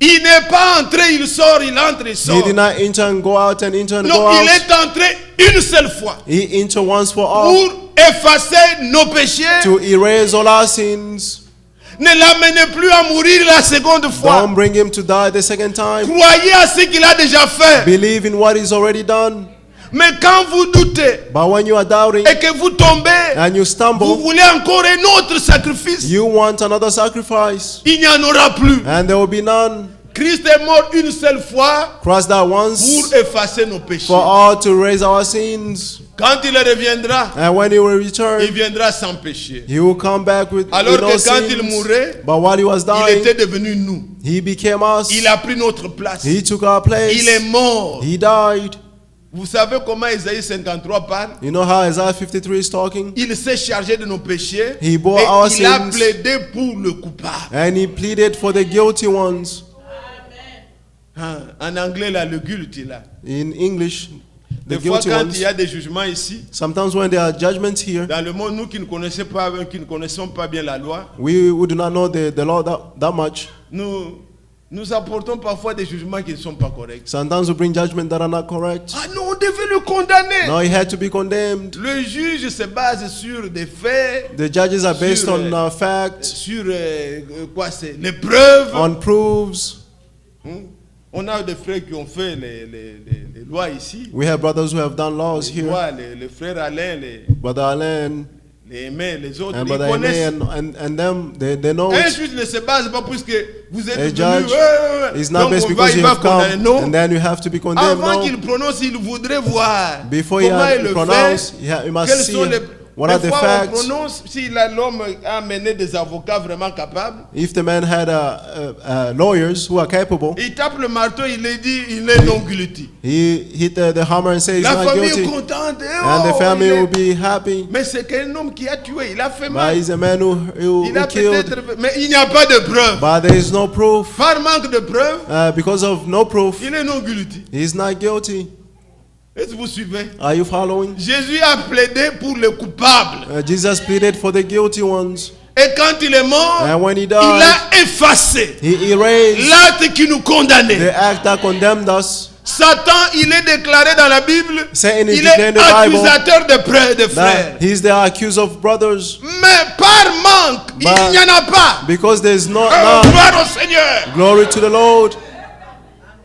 Il n'est pas entré, il sort, il entre, il He sort. did not enter and go out and enter and go Non, il out. est entré une seule fois He entered once for all pour effacer nos péchés. to erase all our sins. Ne l'amenez plus à mourir la seconde fois. Don't bring him to die the second time. Croyez à ce qu'il a déjà fait. Believe in what he's already done. Mais quand vous doutez But when you are doubting et que vous tombez, and you vous stumble, voulez encore un autre sacrifice. you want another sacrifice, Il n'y en aura plus. and there will be none. Christ est mort une seule fois Cross that pour once effacer nos péchés. for all to raise our sins. Quand il reviendra, And when he will il return, viendra sans péché. he will come back with Alors no que quand il sins. mourait, But while he was il était dying, devenu nous. he became us. Il a pris notre place. He took our Il est place. mort. He died. Vous savez comment Isaïe 53 parle? You know how Isaiah 53 is talking? Il s'est chargé de nos péchés He bore et our il a sins. plaidé pour le coupable. And he pleaded for the guilty ones. Hein, en anglais, là, le guilty, là. In English, the Des fois, guilty quand ones. il y a des jugements ici, Sometimes when there are judgments here, dans le monde, nous qui ne connaissons pas bien la loi, we do not know the law that much. nous apportons parfois des jugements qui ne sont pas corrects. Sometimes we bring judgments that are not correct. Ah non, on devait le condamner. No, he had to be condemned. Le juge se base sur des faits, The judges are based Sur, on facts, sur quoi c'est, les preuves. on proofs. On a des frères qui ont fait les lois ici. We have brothers who have done laws Les here. lois, les frères Alain, Brother Alain les Aimés, les autres, and ils Brother connaissent. Aimé and them, they know Un it. juge ne se base pas puisque vous êtes A venus. judge is not Donc based on va, because il you va have come condamner. Non. and then you have to be condemned. Avant No. qu'il prononce, il voudrait voir Before comment il you le pronounce, fait. you must Quels see sont les... what are Des the fois, on facts. prononce si l'homme a amené des avocats vraiment capables. If the man had lawyers who are capable, Il tape le marteau, il lui dit il est non guilty. he hit the hammer and say he's La not famille est guilty, contente. and the family il est- will be happy. Mais c'est qu'un homme qui a tué, il a fait But mal. he's a man who Il a killed, peut-être, mais il n'y a pas de preuve. but there is no proof. Par manque de preuve, Because of no proof, il est non guilty. he's not guilty. Est-ce que vous suivez? Are you following? Jésus a plaidé pour les coupables. Jesus pleaded for the guilty ones, Et quand il est mort, and when he il died, a effacé he erased l'acte qui nous condamnait. the act that condemned us. Satan, il est déclaré dans la Bible, Satan is il declared est in the Bible accusateur de frères. that he's the accuser of brothers. Mais par manque, But il n'y en a pas. because there's no Oh, none. gloire au Seigneur. Glory to the Lord.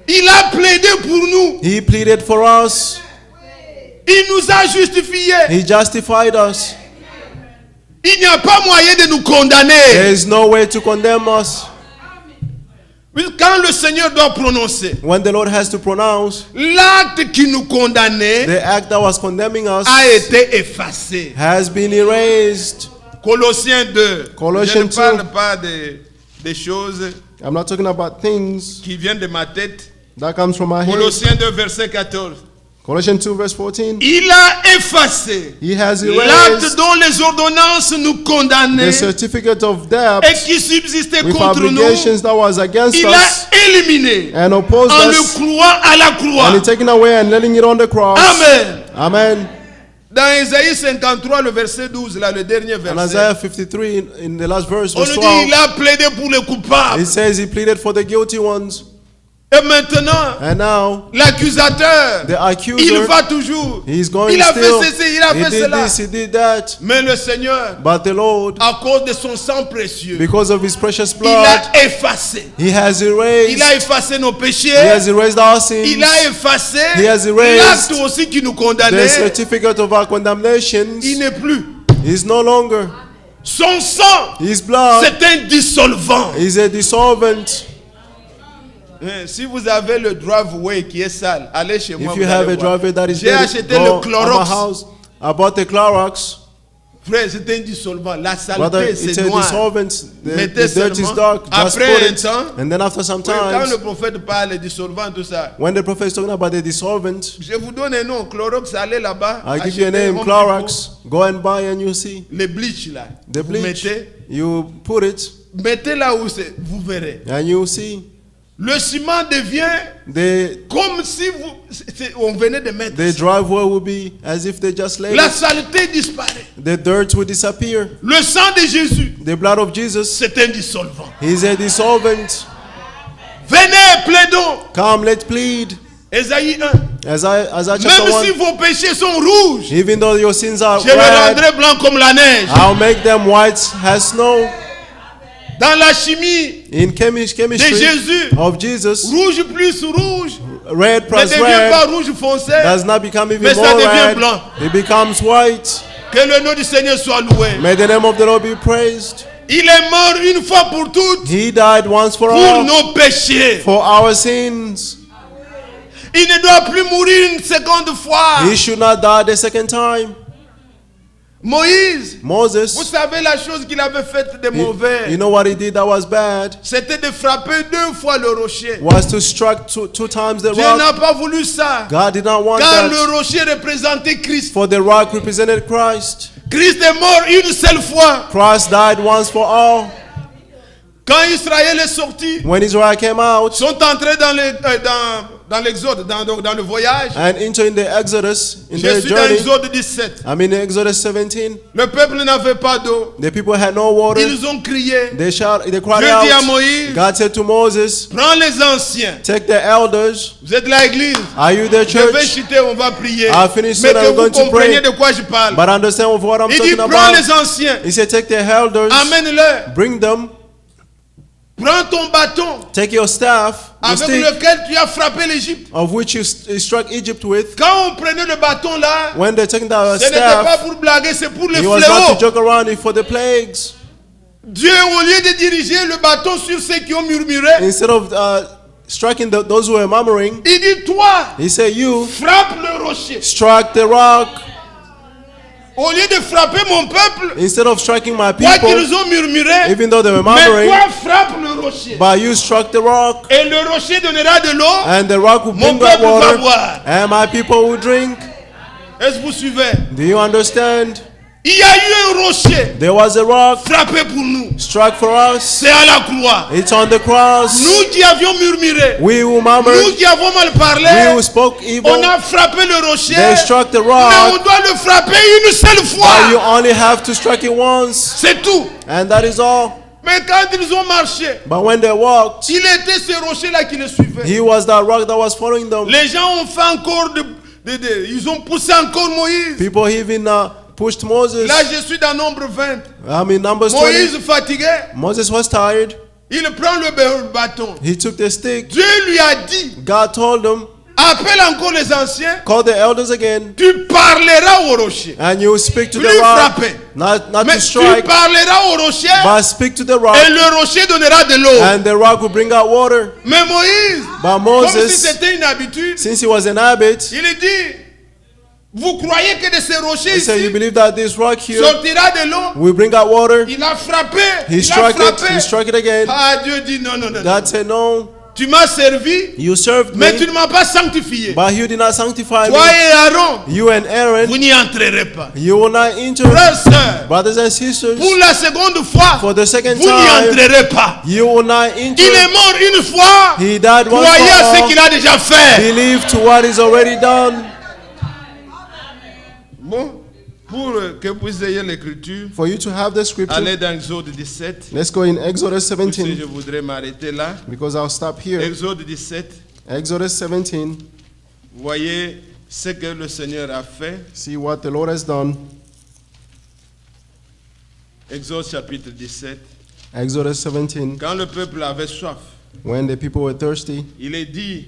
Il a plaidé pour nous. He pleaded for us. Il nous a justifiés. He justified us. Il n'y a pas moyen de nous condamner. There is no way to condemn us. Quand le Seigneur doit prononcer, When the Lord has to pronounce, l'acte qui nous condamnait the act that was condemning us a été effacé. has been erased. Colossiens 2. Colossians Je ne parle 2. pas des choses I'm not talking about things qui viennent de ma tête. that comes from my head. Colossiens 2, verset 14. Colossians 2 verse 14. Il a effacé He has l'acte erased dont les ordonnances nous condamnaient the certificate of debt et qui subsistait with contre nous. obligations that was against Il us a éliminé and opposed en le us, clouant à la croix. and he taken away and letting it on the cross. Amen. Amen. Dans Isaïe 53, le verset 12, là, le dernier And verset, Isaiah 53 in the last verse, on verse nous dit 12, il a plaidé pour les coupables. it says he pleaded for the guilty ones. Et maintenant, And now l'accusateur, the il accuser, va toujours. he's going Il a still. fait ceci, il a He fait did cela. this, he did that. Mais le Seigneur, But the Lord, à cause de son sang précieux, because of his precious il blood, a effacé. he has Il erased. a effacé nos péchés. He has erased our sins. Il a effacé He has erased l'acte aussi qui nous The condamnait. certificate of our condemnations Il n'est plus. is no longer. Son sang, His blood c'est un dissolvant. is a dissolvent. Si vous avez le driveway qui est sale, allez chez moi. If you vous have allez a voir. driveway that is J'ai dirty, acheté go le at my Clorox. house. I bought the Clorox. Frère, c'est un dissolvant. La Brother, saleté, it's c'est a noir. dissolvent. The Mettez dirt is seulement. dark. Just Après put un it. temps, And then after some oui, quand le time, prophète parle de dissolvant, tout ça, when the prophet is talking about the dissolvent, je vous donne un nom, Clorox, allez là-bas. I'll give you a achetez name, Home Clorox. Go and buy and you see. Depot. Les bleach là. The Vous bleach, mettez, you put it mettez là où c'est, vous verrez. and you see. Le ciment devient The, comme si on venait de mettre. the driveway will be as if they just laid La it. saleté disparaît. The dirt will disappear. Le sang de Jésus, The blood of Jesus c'est un dissolvant. is a dissolvent. Venez, plaidons. Come, let's plead. Ésaïe 1. Isaiah chapter Même si 1. vos péchés sont rouges, Even though your sins are je les red, rendrai blancs comme la neige. I'll make them white as snow. Dans la chimie In de chemistry Jésus, of Jesus, rouge plus rouge red ne plus devient pas red rouge foncé. does not become even Mais ça more devient red. blanc. It becomes white. Que le nom du Seigneur soit loué. May the name of the Lord be praised. Il est mort une fois pour toutes He died once for pour all nos péchés. for our sins. Il ne doit plus mourir une seconde fois. He should not die the second time. Moïse, vous Moses, savez la chose qu'il avait faite de mauvais. you know what he did that was bad? C'était de frapper 2 fois le rocher. Was to strike two times the Dieu rock. n'a pas voulu ça. God did not want Car that. le rocher représentait Christ. For the rock represented Christ. Christ est mort une seule fois. Christ died once for all. Quand Israël est sorti, When Israel came out sont entrés dans l'exode, dans le voyage. and into the Exodus, in Je their suis dans journey, Exode 17. I'm in Exodus 17. Le peuple n'avait pas d'eau. The people had no water. Ils ont crié. They cried Dieu dit à out. Moïse, God said to Moses, prends les anciens. take the elders. Vous êtes l'église. Are you the Je vais church? chuter, on va prier. I'll finish Mais soon, que I'm vous going to compreniez pray. de quoi je parle. But understand of what I'm Il dit, talking prends about. les anciens. He said, take the elders, Amène-les. bring them. Prends ton bâton Take your staff, your avec stick, lequel tu as frappé l'Égypte. of which you struck Egypt with. Quand on prenait le bâton là, When they're taking the ce n'était pas staff, pour blaguer, c'est pour les he was not to fléaux. joke around it for the plagues. Dieu, au lieu de diriger le bâton sur ceux qui ont murmuré, Instead of striking those who were murmuring, il dit, toi, he said, you frappe le rocher. struck the rock. Au lieu de frapper mon peuple, Instead of striking my quoi people, qu'ils ont murmuré, even though they were mais murmuring, toi frappe le rocher. but you struck the rock, Et le rocher donnera de l'eau. and the rock will Mon bring up peuple va water, boire. and my people will drink. Est-ce que vous suivez? Do you understand? Il y a eu un rocher There was a rock frappé pour nous. struck for us. C'est à la croix. It's on the cross. Nous qui avions murmuré, We who nous murmured, qui avons mal we parlé, who spoke evil, on a frappé le rocher. they struck the Mais on rock, doit le frapper une seule but you fois. only have to strike it once, C'est tout. and that is all. Mais quand ils ont marché, But when they walked, il était ce rocher-là qui les suivait. he was that rock that was following them. Les gens ont fait encore ils ont poussé encore Moïse. People even pushed Moses. Là, je suis dans Nombre 20. I mean, Numbers 20. Moïse fatigué, Moses was tired. il prend le bâton. He took the stick. Dieu lui a dit, God told him, appelle encore les anciens, call the elders again, tu parleras au rocher. and you speak to Plus the rock. frapper. Not Mais to tu strike, parleras au rocher but speak to the rock, et le rocher donnera de l'eau. and the rock will bring out water. Mais Moïse, But comme si Moses, c'était une habitude, since he was an habit, il dit, vous croyez que de ces rochers he said, you ici believe that this rock here sortira de l'eau? will bring out water? Il a frappé, He il a struck it, frappé. he struck it again. Ah, Dieu dit non, non, non. non. God said, no, Tu m'as servi, you served mais tu me, ne m'as pas sanctifié. but you did not sanctify Toi me. et Aaron, You and Aaron, vous n'y entrerez pas. you will not enter. Frères, sœurs, Brothers and sisters, pour la seconde fois, for the second vous n'y time, entrerez pas. you will not Il enter. est mort une fois. He died once Croyez à ce for qu'il all. a déjà fait. Believe to what is already done. Bon, pour que vous ayez l'écriture, For you to have the scripture, allez dans Exode 17. let's go in Exodus Si je 17, voudrais m'arrêter là. because I'll stop here. Exode 17. Exodus 17, Voyez ce que le Seigneur a fait. see what the Lord has done. Exode chapitre 17. Exodus 17, Quand le peuple avait soif, when the people were thirsty, il est dit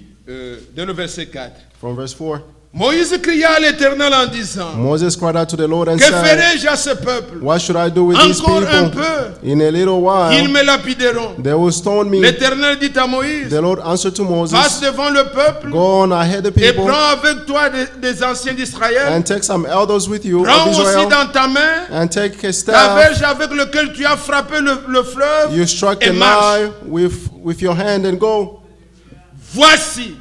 dans le verset 4. from verse 4, Moïse cria à l'Éternel en disant, Moses cried out to the Lord and que said, ferai-je à ce peuple? what should I do with these Encore un people? peu, In a little ils while, me lapideront. they will stone me. L'Éternel dit à Moïse, The Lord answered to passe Moses, devant le peuple go on ahead the et people prends avec toi des anciens d'Israël. and take some elders with you Prends of aussi Israel dans ta main and take a la staff. verge avec laquelle tu as frappé le fleuve You struck et the marche. knife with your hand and go. Voici,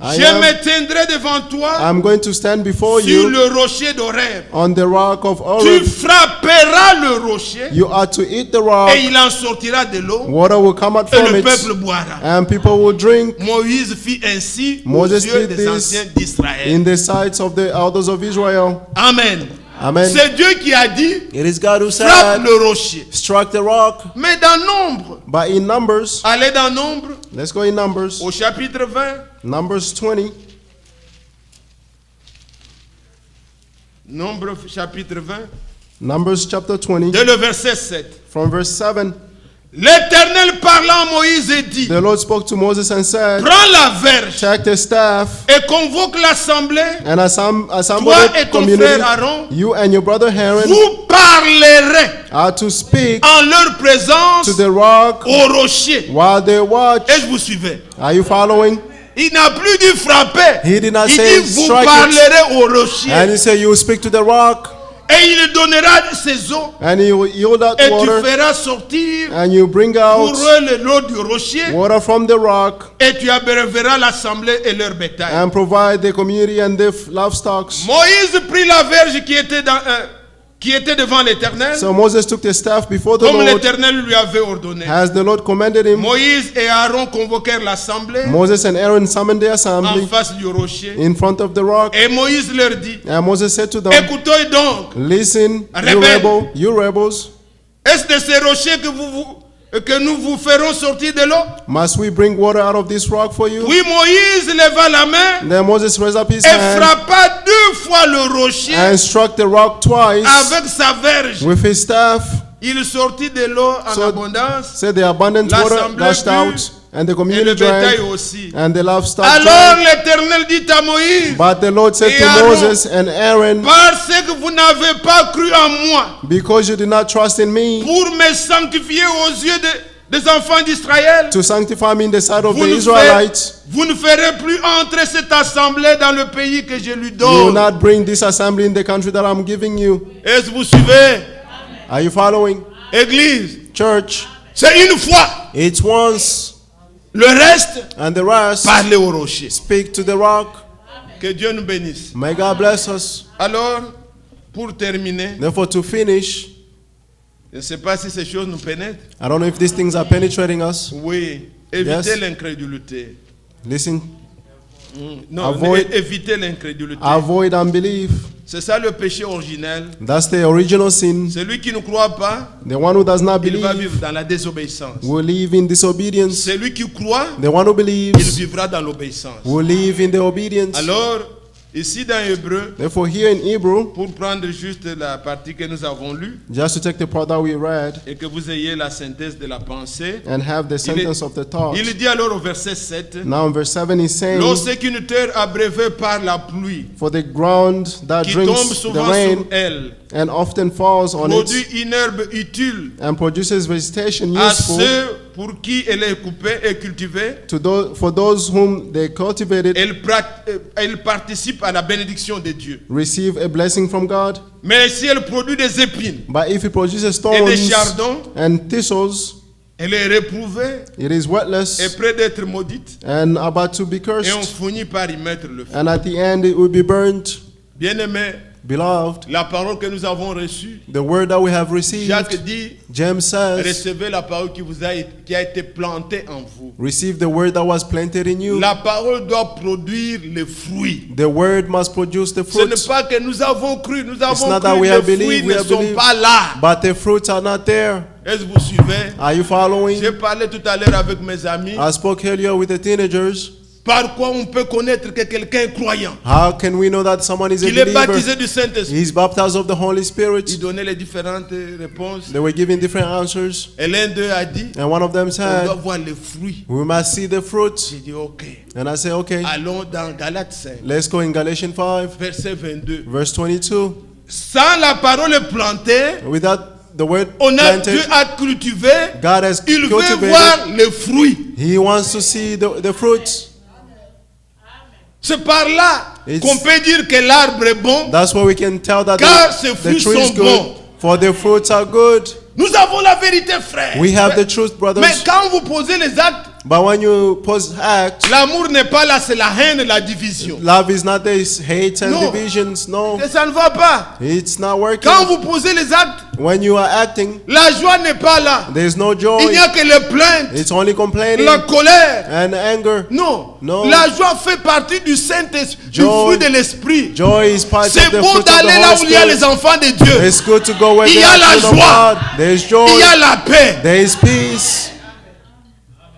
I je am- me tiendrai devant toi I'm going to stand before sur you le rocher d'Horeb. on the rock of Tu Horeb. frapperas le rocher You are to eat the rock. et il en sortira de l'eau Water will come out et from le it, peuple boira. and people will drink Moïse fit ainsi aux Moses yeux did des this anciens d'Israël. in the sights of the elders of Israel. Amen. Amen. C'est Dieu qui a dit, It is God who frappe said, le rocher. struck the rock. Mais dans Nombre, But in Numbers, allez dans Nombre, let's go in Numbers, au chapitre 20. Numbers 20, Nombre chapitre 20, Numbers chapter 20, dès le verset 7. from verse 7. L'Éternel parla à Moïse et dit, The Lord spoke to Moses and said, prends la verge take the staff et convoque l'assemblée, and assemble toi the et ton community. frère Aaron, You and your brother Aaron vous parlerez are to speak en leur présence to the rock au rocher. while they watch. Est-ce que vous suivez? Are you following? Il n'a plus dit frapper. He did not Il say dit vous strike it. parlerez au rocher. And he said, you will speak to the rock, Et il donnera ses eaux. and he will yield out Et tu water, feras sortir and you bring pour out eux l'eau du rocher. water from the rock, Et tu abreuveras l'assemblée et leur bétail. and provide the community and the livestock. Moïse prit la verge qui était devant l'Éternel, So Moses took the staff before the comme Lord, l'Éternel lui avait ordonné. as the Lord commanded him. Moïse et Aaron convoquèrent l'assemblée Moses and Aaron summoned the en assembly face du rocher. in front of the rock, Et Moïse leur dit, and Moses said to them, écoutez donc, listen, Rebelle. you rebels, est-ce de ces rochers que nous vous ferons sortir de l'eau? must we bring water out of this rock for you? Puis Moïse leva la main Then Moses raised up his et hand frappa 2 fois le rocher and struck the rock twice avec sa verge. with his staff. Il sortit de l'eau en So, abondance. Said the abundant water L'assemblée gushed but, out, and the Et le community bétail drank, aussi. and the livestock Alors drank. l'Éternel dit à Moïse, But the Lord said Et to Aaron, Moses and Aaron, parce que vous n'avez pas cru en moi, because you did not trust in me pour me sanctifier aux yeux des enfants d'Israël, to sanctify me in the sight of vous the ne, Israelites, vous ne ferez plus entrer cette assemblée dans le pays que je lui you will donne. not bring this assembly in the country that I'm giving you. Est-ce que vous suivez? Are you following? Église, Church, c'est une fois. it's once, Le reste, and the rest, parlez au rocher. speak to the rock. Que Dieu nous bénisse. May God bless us. Alors, pour terminer, Therefore, to finish, je ne sais pas si ces choses nous pénètrent. I don't know if these things are penetrating us. Oui, évitez Yes. l'incrédulité. Listen, Non, Avoid- évitez l'incrédulité. avoid unbelief. C'est ça le péché originel. That's the original sin. Celui qui ne croit pas, The one who does not il va believe vivre dans la désobéissance. will live in disobedience. Celui qui croit, The one who il believes vivra dans l'obéissance. will live in the obedience. Alors, ici dans Hébreu, Therefore, here in Hebrew, pour prendre juste la partie que nous avons lue just to take the part that we read et que vous ayez la synthèse de la pensée, and have the sentence of the thought. il dit alors au verset 7, Now, in verse 7, he's saying, lorsqu'une terre abreuvée par la pluie, for the ground that qui tombe drinks the souvent rain sur elle, and often falls on produit it une herbe utile and produces vegetation à useful ceux pour qui elle est coupée et cultivée, to those, for those whom they cultivated, elle participe à la bénédiction de Dieu. receive a blessing from God. Mais si elle produit des épines But if it produces et des thorns chardons, and thistles, elle est réprouvée it is et worthless près d'être maudite, and about to be et on cursed. finit par y mettre le feu. And at the end, it will be burnt. Bien-aimés, Beloved, la parole que nous avons reçue, the word that we have received, Jacques dit, James says, recevez la parole qui a été plantée en vous. receive the word that was planted in you. La parole doit produire les fruits. The word must produce the Ce n'est fruits. pas que nous avons cru, nous It's avons not that cru, we les have fruits believed, we ne have sont believed, pas là. but the fruits are not there. Est-ce que vous suivez? Are you following? J'ai parlé tout à l'heure avec mes amis. I spoke earlier with the teenagers. Par quoi on peut connaître que quelqu'un est croyant? How can we know that someone is a Qu'il est baptisé believer? du Saint-Esprit. He's baptized of the Holy Il Spirit. donnait les différentes réponses. They were giving different answers. Et l'un d'eux a dit, And one of them on said, doit voir les fruits. we must see the fruits. J'ai dit, ok. And I said, okay, Allons dans Galates 5, let's go in Galatians 5, verset 22. verse 22. Sans la parole plantée, Without the word on a Dieu planted, a cultivé. God has Il veut cultivated. voir les fruits. He wants to see the fruits. C'est par là It's- qu'on peut dire que l'arbre est bon. That's why we can tell that Car ces the fruits tree is sont good. bons. For the fruits are good. Nous avons la vérité, frère. We have the truth, Mais brothers. quand vous posez les actes, But when you pose act, l'amour n'est pas là, c'est la haine et la division. love is not this hate and No. divisions. No, Et ça ne va pas. it's not working. Quand vous posez les actes, When you are acting, la joie n'est pas là. there's no Il joy. n'y a que les plaintes, It's only complaining la colère. and anger. Non. No. La joie fait partie du Saint-Esprit, du Joy. fruit de l'Esprit. Joy is part C'est of the bon fruit of the d'aller là Holy où il y a les Spirit. enfants de Dieu. It's good to go where Il y there a are la children of joie. God. There's Il y joy. a la paix. There is peace.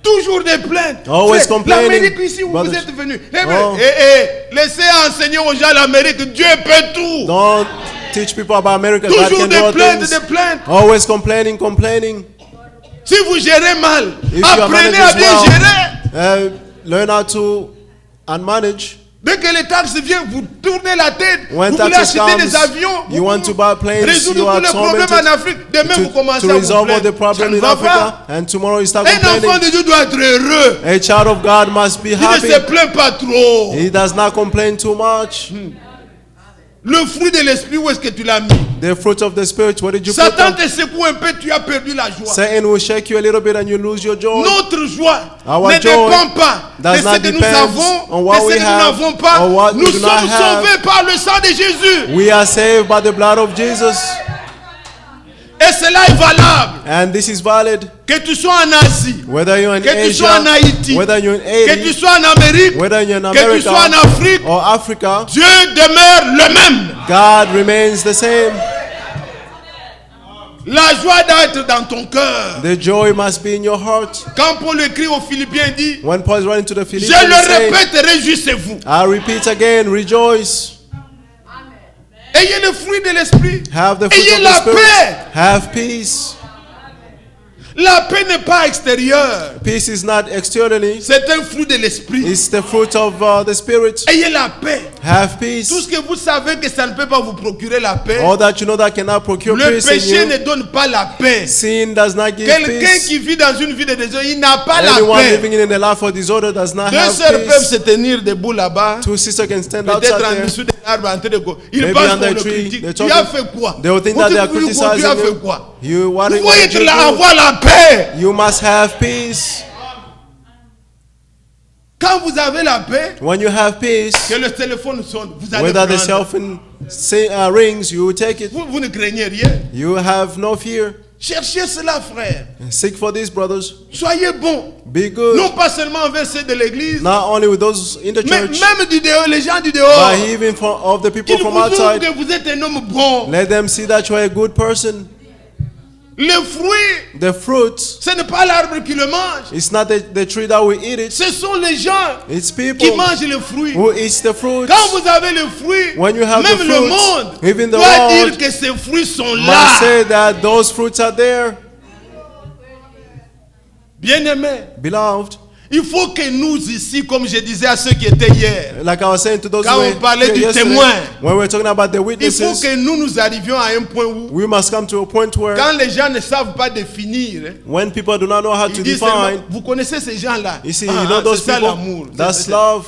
Toujours des plaintes. Always Frère, complaining. l'Amérique ici où vous Brothers. êtes venus. Oh. Laissez enseigner aux gens l'Amérique. Dieu peut tout. Don't teach people about America. God Toujours can des do all plaintes, things. des plaintes. Always complaining. Si vous gérez mal, If you apprenez à manage bien well, gérer. learn how to manage. Dès que les taxes viennent, vous tournez la tête. When Vous voulez taxes acheter des comes, avions. you vous want to buy planes, résoudre you tous are les problèmes tormented en Afrique. Demain, vous commencez to à vous resolve all the plaindre. Ça problem ne in va pas. Africa, and tomorrow you start Un enfant complaining. de Dieu doit être heureux. A child of God must be Il ne happy. se plaint pas trop. He does not complain too much. Le fruit de l'esprit, où est-ce que tu l'as mis? The fruit of the Spirit, where did you put Satan them? te secoue un peu, tu as perdu la joie. Satan will shake you a little bit and you lose your joy. Notre joie Our ne joy dépend pas de does ce not que nous depend avons, on de what ce we que nous have n'avons pas. or what Nous we do not sommes have. sauvés par le sang de Jésus. We are saved by the blood of Jesus. Et cela est valable. And this is valid. Que tu sois en Asie, Whether you're in que tu sois en Asia, Haïti, whether you're in que tu Haiti, sois en Amérique, whether you're in que tu sois en America Afrique, or Africa, Dieu demeure le même. God remains the same. La joie doit être dans ton cœur. The joy must be in your heart. Quand Paul écrit aux Philippiens, il dit, When Paul is writing to the je Philippians, le he's saying, répète, réjouissez-vous. I repeat again, rejoice. Ayez le fruit de l'esprit. Have the fruit Ayez of la the Spirit. paix. Have peace. La paix n'est pas extérieure. Peace is not externally. C'est un fruit de l'esprit. It's the fruit of the Spirit. Ayez la paix. Have Tout peace. ce que vous savez que ça ne peut pas vous procurer la paix. All that you know that cannot procure Le peace péché in ne you. donne pas la paix. Sin does not give Quelqu'un peace. qui vit dans une vie de désordre, il n'a pas la Anyone paix. living in a life of disorder does not Deux have sœurs peuvent peace. se tenir debout là-bas. Two sisters can stand Peut-être outside en there. dessous des arbres en train de go. Ils Maybe pensent under qu'on a le tree, critique. they're Tu as talking- fait quoi? They will think that they are Tu as criticizing fait you. quoi? You, what Vous did voyez you de là, do? avoir la paix. You must have peace. Quand vous avez la paix, When you have peace, que le téléphone sonne, vous allez whether the prendre. cell phone rings, you will take it. Vous ne craignez rien. You have no fear. Cherchez cela, frère. Seek for these brothers. Soyez bons. Be good. Non pas seulement envers ceux de l'église, Not only with those in the mais church, même du dehors, les gens du dehors. but even of the people Qu'ils from vous ouvrent outside. que vous êtes un homme bon. Let them see that you are a good person. Le fruit, The fruit, ce n'est pas l'arbre qui le mange. it's not the tree that will eat it. Ce sont les gens It's qui people mangent le fruit. who eats the fruit. Quand vous avez le fruit, When you have même the le fruits, monde even the doit world dire que ces fruits sont must là. say that those fruits are there. Bien-aimés, Beloved, il faut que nous ici, comme je disais à ceux qui étaient hier, like I was saying to those Quand who on were parlait here du yesterday, témoin, when we're talking about the il faut witnesses, que nous arrivions à un point où, we must come to a point where quand les gens ne savent pas définir, when people do not know how ils to disent seulement, define, vous connaissez ces gens-là. you see, you know those c'est ça people, l'amour. that's love.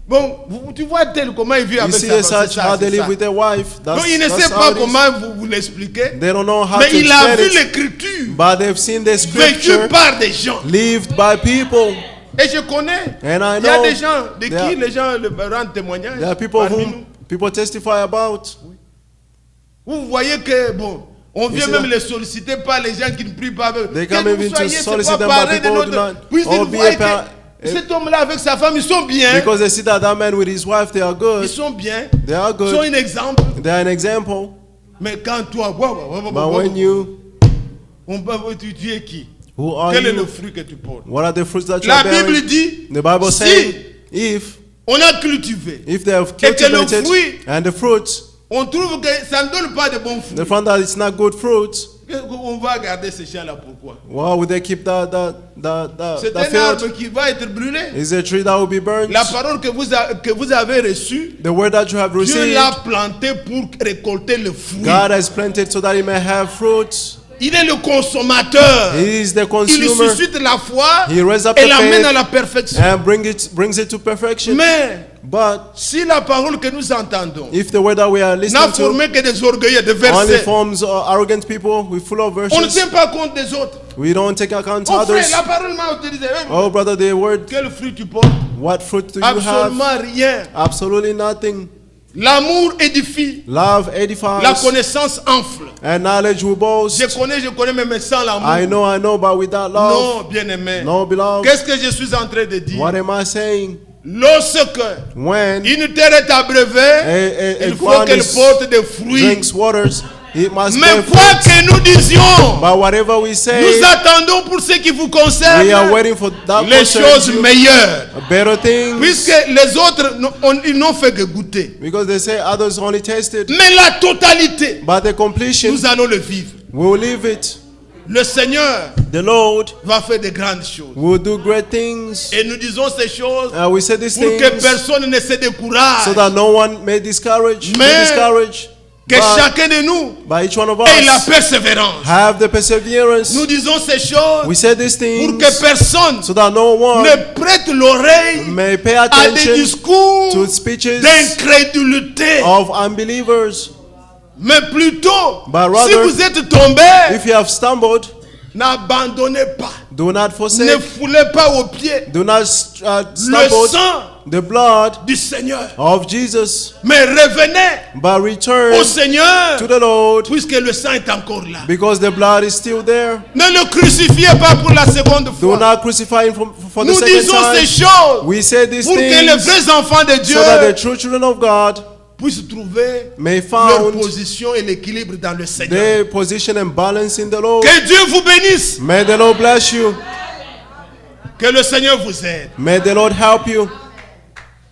Bon, tu vois tel comment ils vivent You avec see sa as femme, such c'est how ça, they c'est live ça. with their wife. Donc il ne That's sait how pas it is. comment vous l'expliquer, They don't know how mais to il a explain vu it, l'écriture but they've seen the vécue scripture par des gens. lived by people. Et je connais. And I Il y a know des gens de there qui are- les gens le rendent témoignage. There are people parmi nous. whom people testify about. Vous voyez que, bon, on vient see même that- les solliciter par les gens qui ne prient pas. They Que come vous even to soyez, c'est solicit pas them by pareil de people who do notre... not Puis all ils be voient a par- que cet homme-là avec sa femme, ils sont bien. Because they see that that man with his wife, they are Ils good. sont bien. They are Ils sont good. un exemple. They are an example. Mais quand toi, But when you, tu es qui? who are Quel est le you? fruit que tu portes? What are the fruits that you La are Bible bearing? dit, The Bible si says, if on a cultivé, they have Et que le cultivated fruit- and the fruits, on trouve que ça ne donne pas de bons fruits. they found that it's not good fruits. On va garder ces champs-là, pourquoi? Why would they keep that C'est un field? arbre qui va être brûlé. Is a tree that will be burned. La parole que vous avez reçue, The word that you have Dieu received, l'a planté pour récolter le fruit. God has planted so that He may have fruits. Il est le consommateur. He is the Il consumer suscite la foi He raises up et the l'amène faith à la perfection. and brings it to perfection. Mais But si la parole que nous entendons if the word that we are n'a listening to formé que des orgueilleux, des only versets, forms arrogant people, we're full of on ne verses. tient pas compte des autres. We don't take account of Oh frère, others. la parole m'a autorisé. Oh brother, the word, Quel fruit tu portes? what fruit do you have? Absolument rien. Absolutely nothing. L'amour édifie. Love La edifies connaissance enfle. and knowledge will boast. Je connais, mais sans l'amour. I know, but without love, Non, bien-aimé. no beloved. Qu'est-ce que je suis en train de dire? What am I saying? Lorsque When une terre est abreuvée, a il faut ground qu'elle is- porte des fruits. drinks waters, it must Mais bear quoi fruits. que nous disions, But whatever we say, nous attendons pour ce qui vous concerne we are waiting for that les concerns choses you, meilleures. better things. Puisque les autres, ils n'ont fait que goûter. Because they say others only tasted, Mais la totalité, but the completion, nous allons le vivre. we will live it. Le Seigneur The Lord va faire de grandes choses. will do great things. Et nous disons ces choses We say these pour que things personne ne se décourage. so that no one may discourage, Mais que but chacun de nous by each one of ait la us persévérance. have the perseverance. Nous disons ces choses We say these pour things que personne so that no one ne prête l'oreille may pay à des attention discours to speeches d'incrédulité. of unbelievers. Mais plutôt, But si rather, vous êtes tombé, if you have stumbled, n'abandonnez pas. do not Ne forsake, foulez pas aux pieds do not le stumble sang the blood du Seigneur. of Jesus, Mais revenez but return au Seigneur to the Lord, puisque le sang est encore là. because the blood is still there. Ne le crucifiez pas pour la seconde Do fois. not crucify him for the Nous second disons ces time. choses We say these pour que les things vrais enfants de Dieu so that the true children of God puissent trouver may leur found position et l'équilibre dans le Seigneur. their position and balance in the Lord. Que Dieu vous bénisse. May the Lord bless you. Que le Seigneur vous aide. May the Lord help you.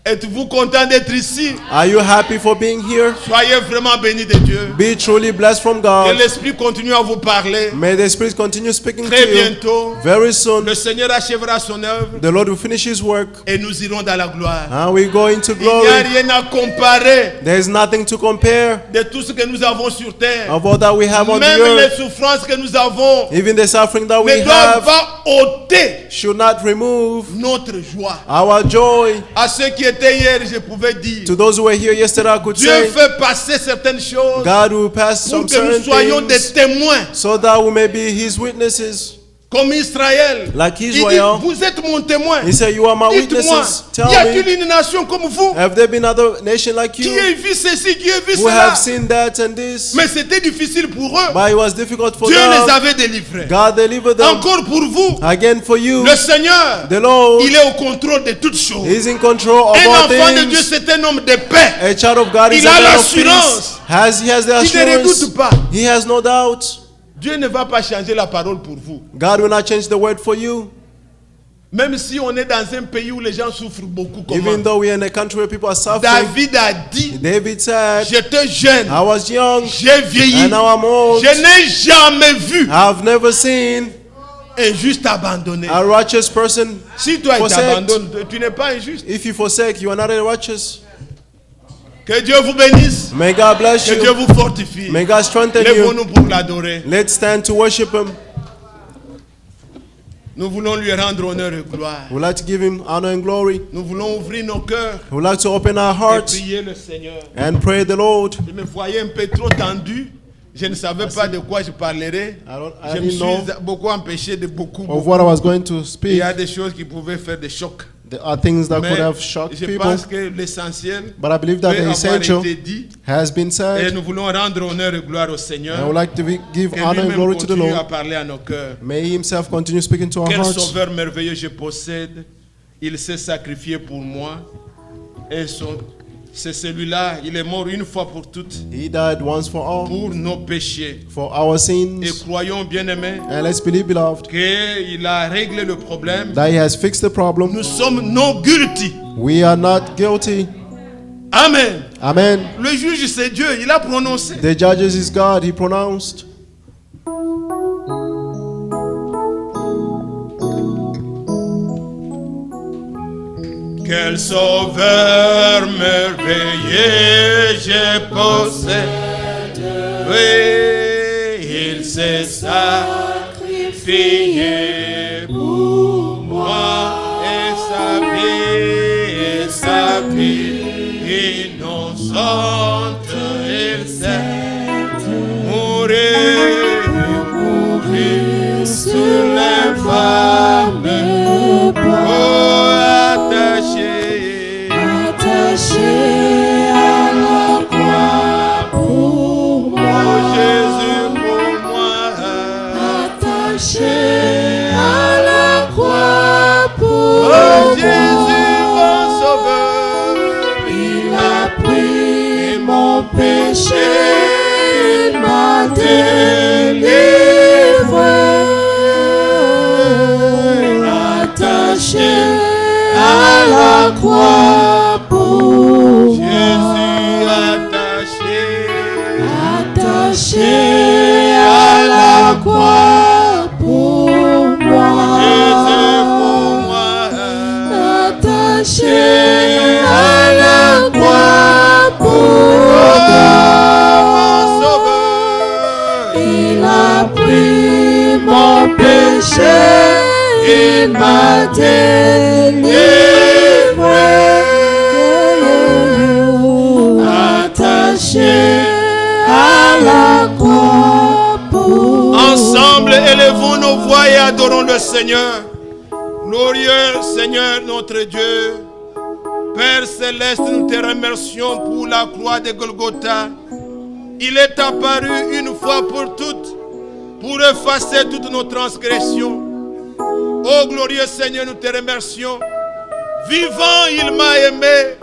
Êtes-vous content d'être ici? Are you happy for being here? Soyez vraiment bénis de Dieu. Be truly blessed from Que God. l'Esprit continue à vous parler. May the Spirit continue speaking to Très you. bientôt, Very soon, le Seigneur achèvera son œuvre the Lord will finish His work, et nous irons dans la gloire. and we go into Il n'y a glory. rien à comparer There is nothing to compare de tout ce que nous avons sur terre. of all that we have on the Même les earth. souffrances que nous avons Even the suffering that we ne doivent have pas ôter should not remove notre joie. our joy. À ceux qui étaient hier, je pouvais dire, To those who were here yesterday, I could Dieu say, fait passer certaines choses God will pass pour some que nous certain soyons des things témoins. so that we may be His witnesses. Comme Israël. Like Il dit, Israel, vous êtes mon témoin. He said, you are my Dites-moi, witnesses. y Tell a-t-il me, une nation comme vous have there been other nation like qui you a vu ceci, qui a vu who cela? have seen that and this? Mais c'était difficile pour eux. But it was difficult for Dieu les them. avait délivrés. God delivered them. Encore pour vous, Again for you, le Seigneur, the Lord il est au contrôle de toutes choses. is in control of Un all enfant de Dieu, things. c'est un homme de paix. A child of God is Il a a man of l'assurance. peace. He has the Il ne redoute assurance. pas. He has no doubt. Dieu ne va pas changer la parole pour vous. God will not change the word for you. Même si on est dans un pays où les gens souffrent beaucoup comme Even though we're in a country where people are suffering. David a dit, David said, j'étais jeune, I was young j'ai vieilli, and now I'm old. je n'ai jamais vu I've never seen un juste abandonné. a righteous person. Si toi tu forsake. abandonnes, tu n'es pas injuste. If you forsake, you are not a righteous. Que Dieu vous bénisse, May God bless que Dieu you. vous fortifie. May God strengthen you. Lèvons-nous pour l'adorer. Let's stand to worship Him. Nous voulons lui rendre honneur et gloire. We'd like to give Him honor and glory. Nous voulons ouvrir nos cœurs We'd like to open our et hearts prier le Seigneur. and pray the Lord. Je me voyais un peu trop tendu. Je ne savais pas de quoi je parlerais. I Je me didn't know suis beaucoup empêché de beaucoup. of what I was going to Il speak. y a des choses qui pouvaient faire des chocs. There are things that could Mais have shocked je people. pense que l'essentiel But I believe peut that the avoir essential été dit. has been Et said. nous voulons rendre honneur et gloire au Seigneur. I would like to give Que honor and lui-même glory to the continue à Lord. parler à nos cœurs. May He Himself continue speaking to our Quel hearts. sauveur merveilleux je possède. Il s'est sacrifié pour moi. Et c'est celui-là, il est mort une fois pour toutes He died once for all, pour nos péchés. for our Et sins. croyons, bien-aimés, And let's believe, beloved, qu'il a réglé le problème. that He has fixed the problem. Nous sommes non guilty. We are not guilty. Amen. Amen. Le juge, c'est Dieu. Il a prononcé. The judges is God, He pronounced. Quel sauveur merveilleux je possède. Oui, il s'est sacrifié pour moi. Et sa vie innocente, il s'est mourir sur l'infâme. Attaché à la croix pour moi. Jésus pour moi. Attaché à la croix pour Oh moi. Jésus mon sauveur. Il a pris mon péché, il m'a délivré. Attaché à la croix pour moi. Jésus attaché. Attaché à la croix pour Jésus moi. pour moi. Attaché à la croix pour Mon moi. sauveur. Il a pris mon péché, il m'a délivré. Attaché à la croix pour Ensemble, élevons nos voix et adorons le Seigneur. Glorieux Seigneur notre Dieu, Père céleste, nous te remercions pour la croix de Golgotha. Il est apparu une fois pour toutes pour effacer toutes nos transgressions. Oh glorieux Seigneur, nous te remercions. Vivant, il m'a aimé.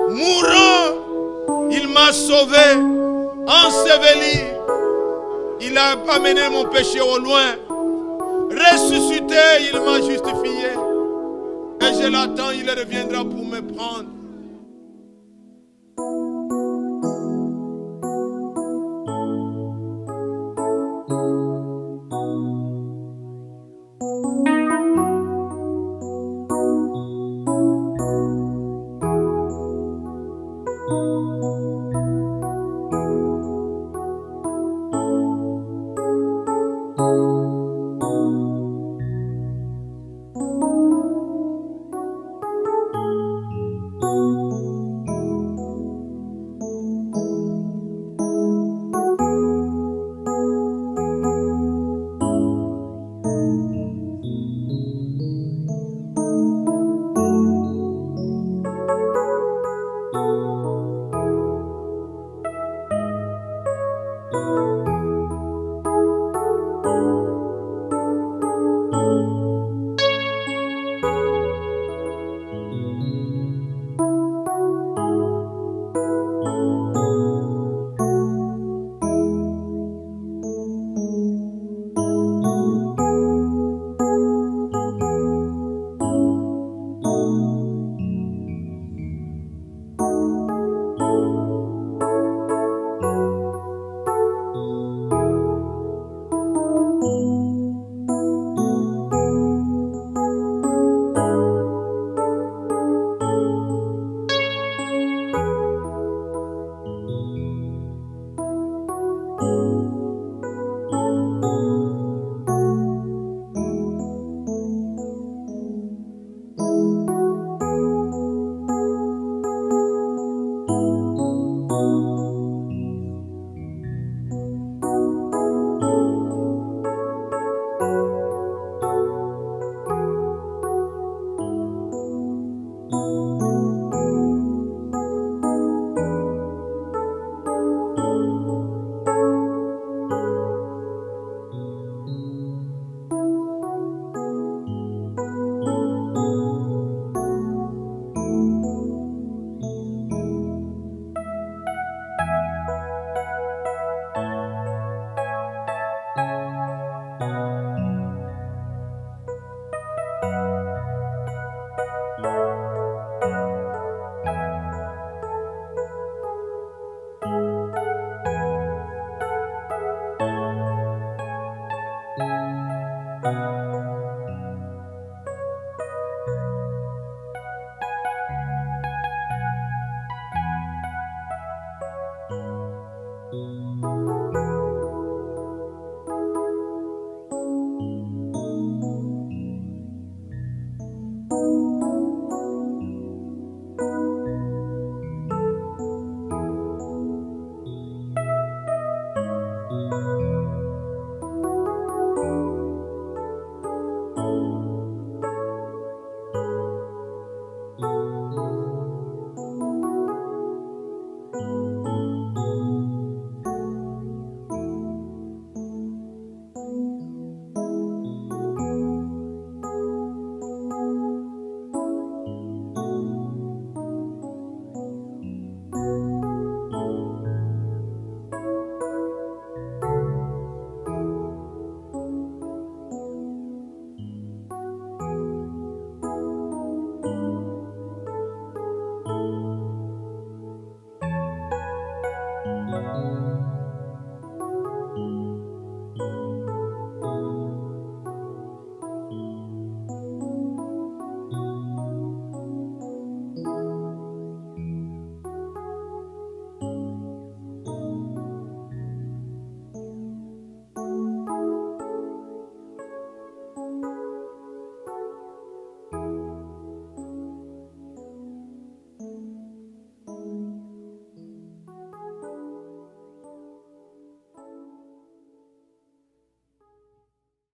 Mourant, il m'a sauvé. Enseveli, il a amené mon péché au loin. Ressuscité, il m'a justifié. Et je l'attends, il reviendra pour me prendre. Amen.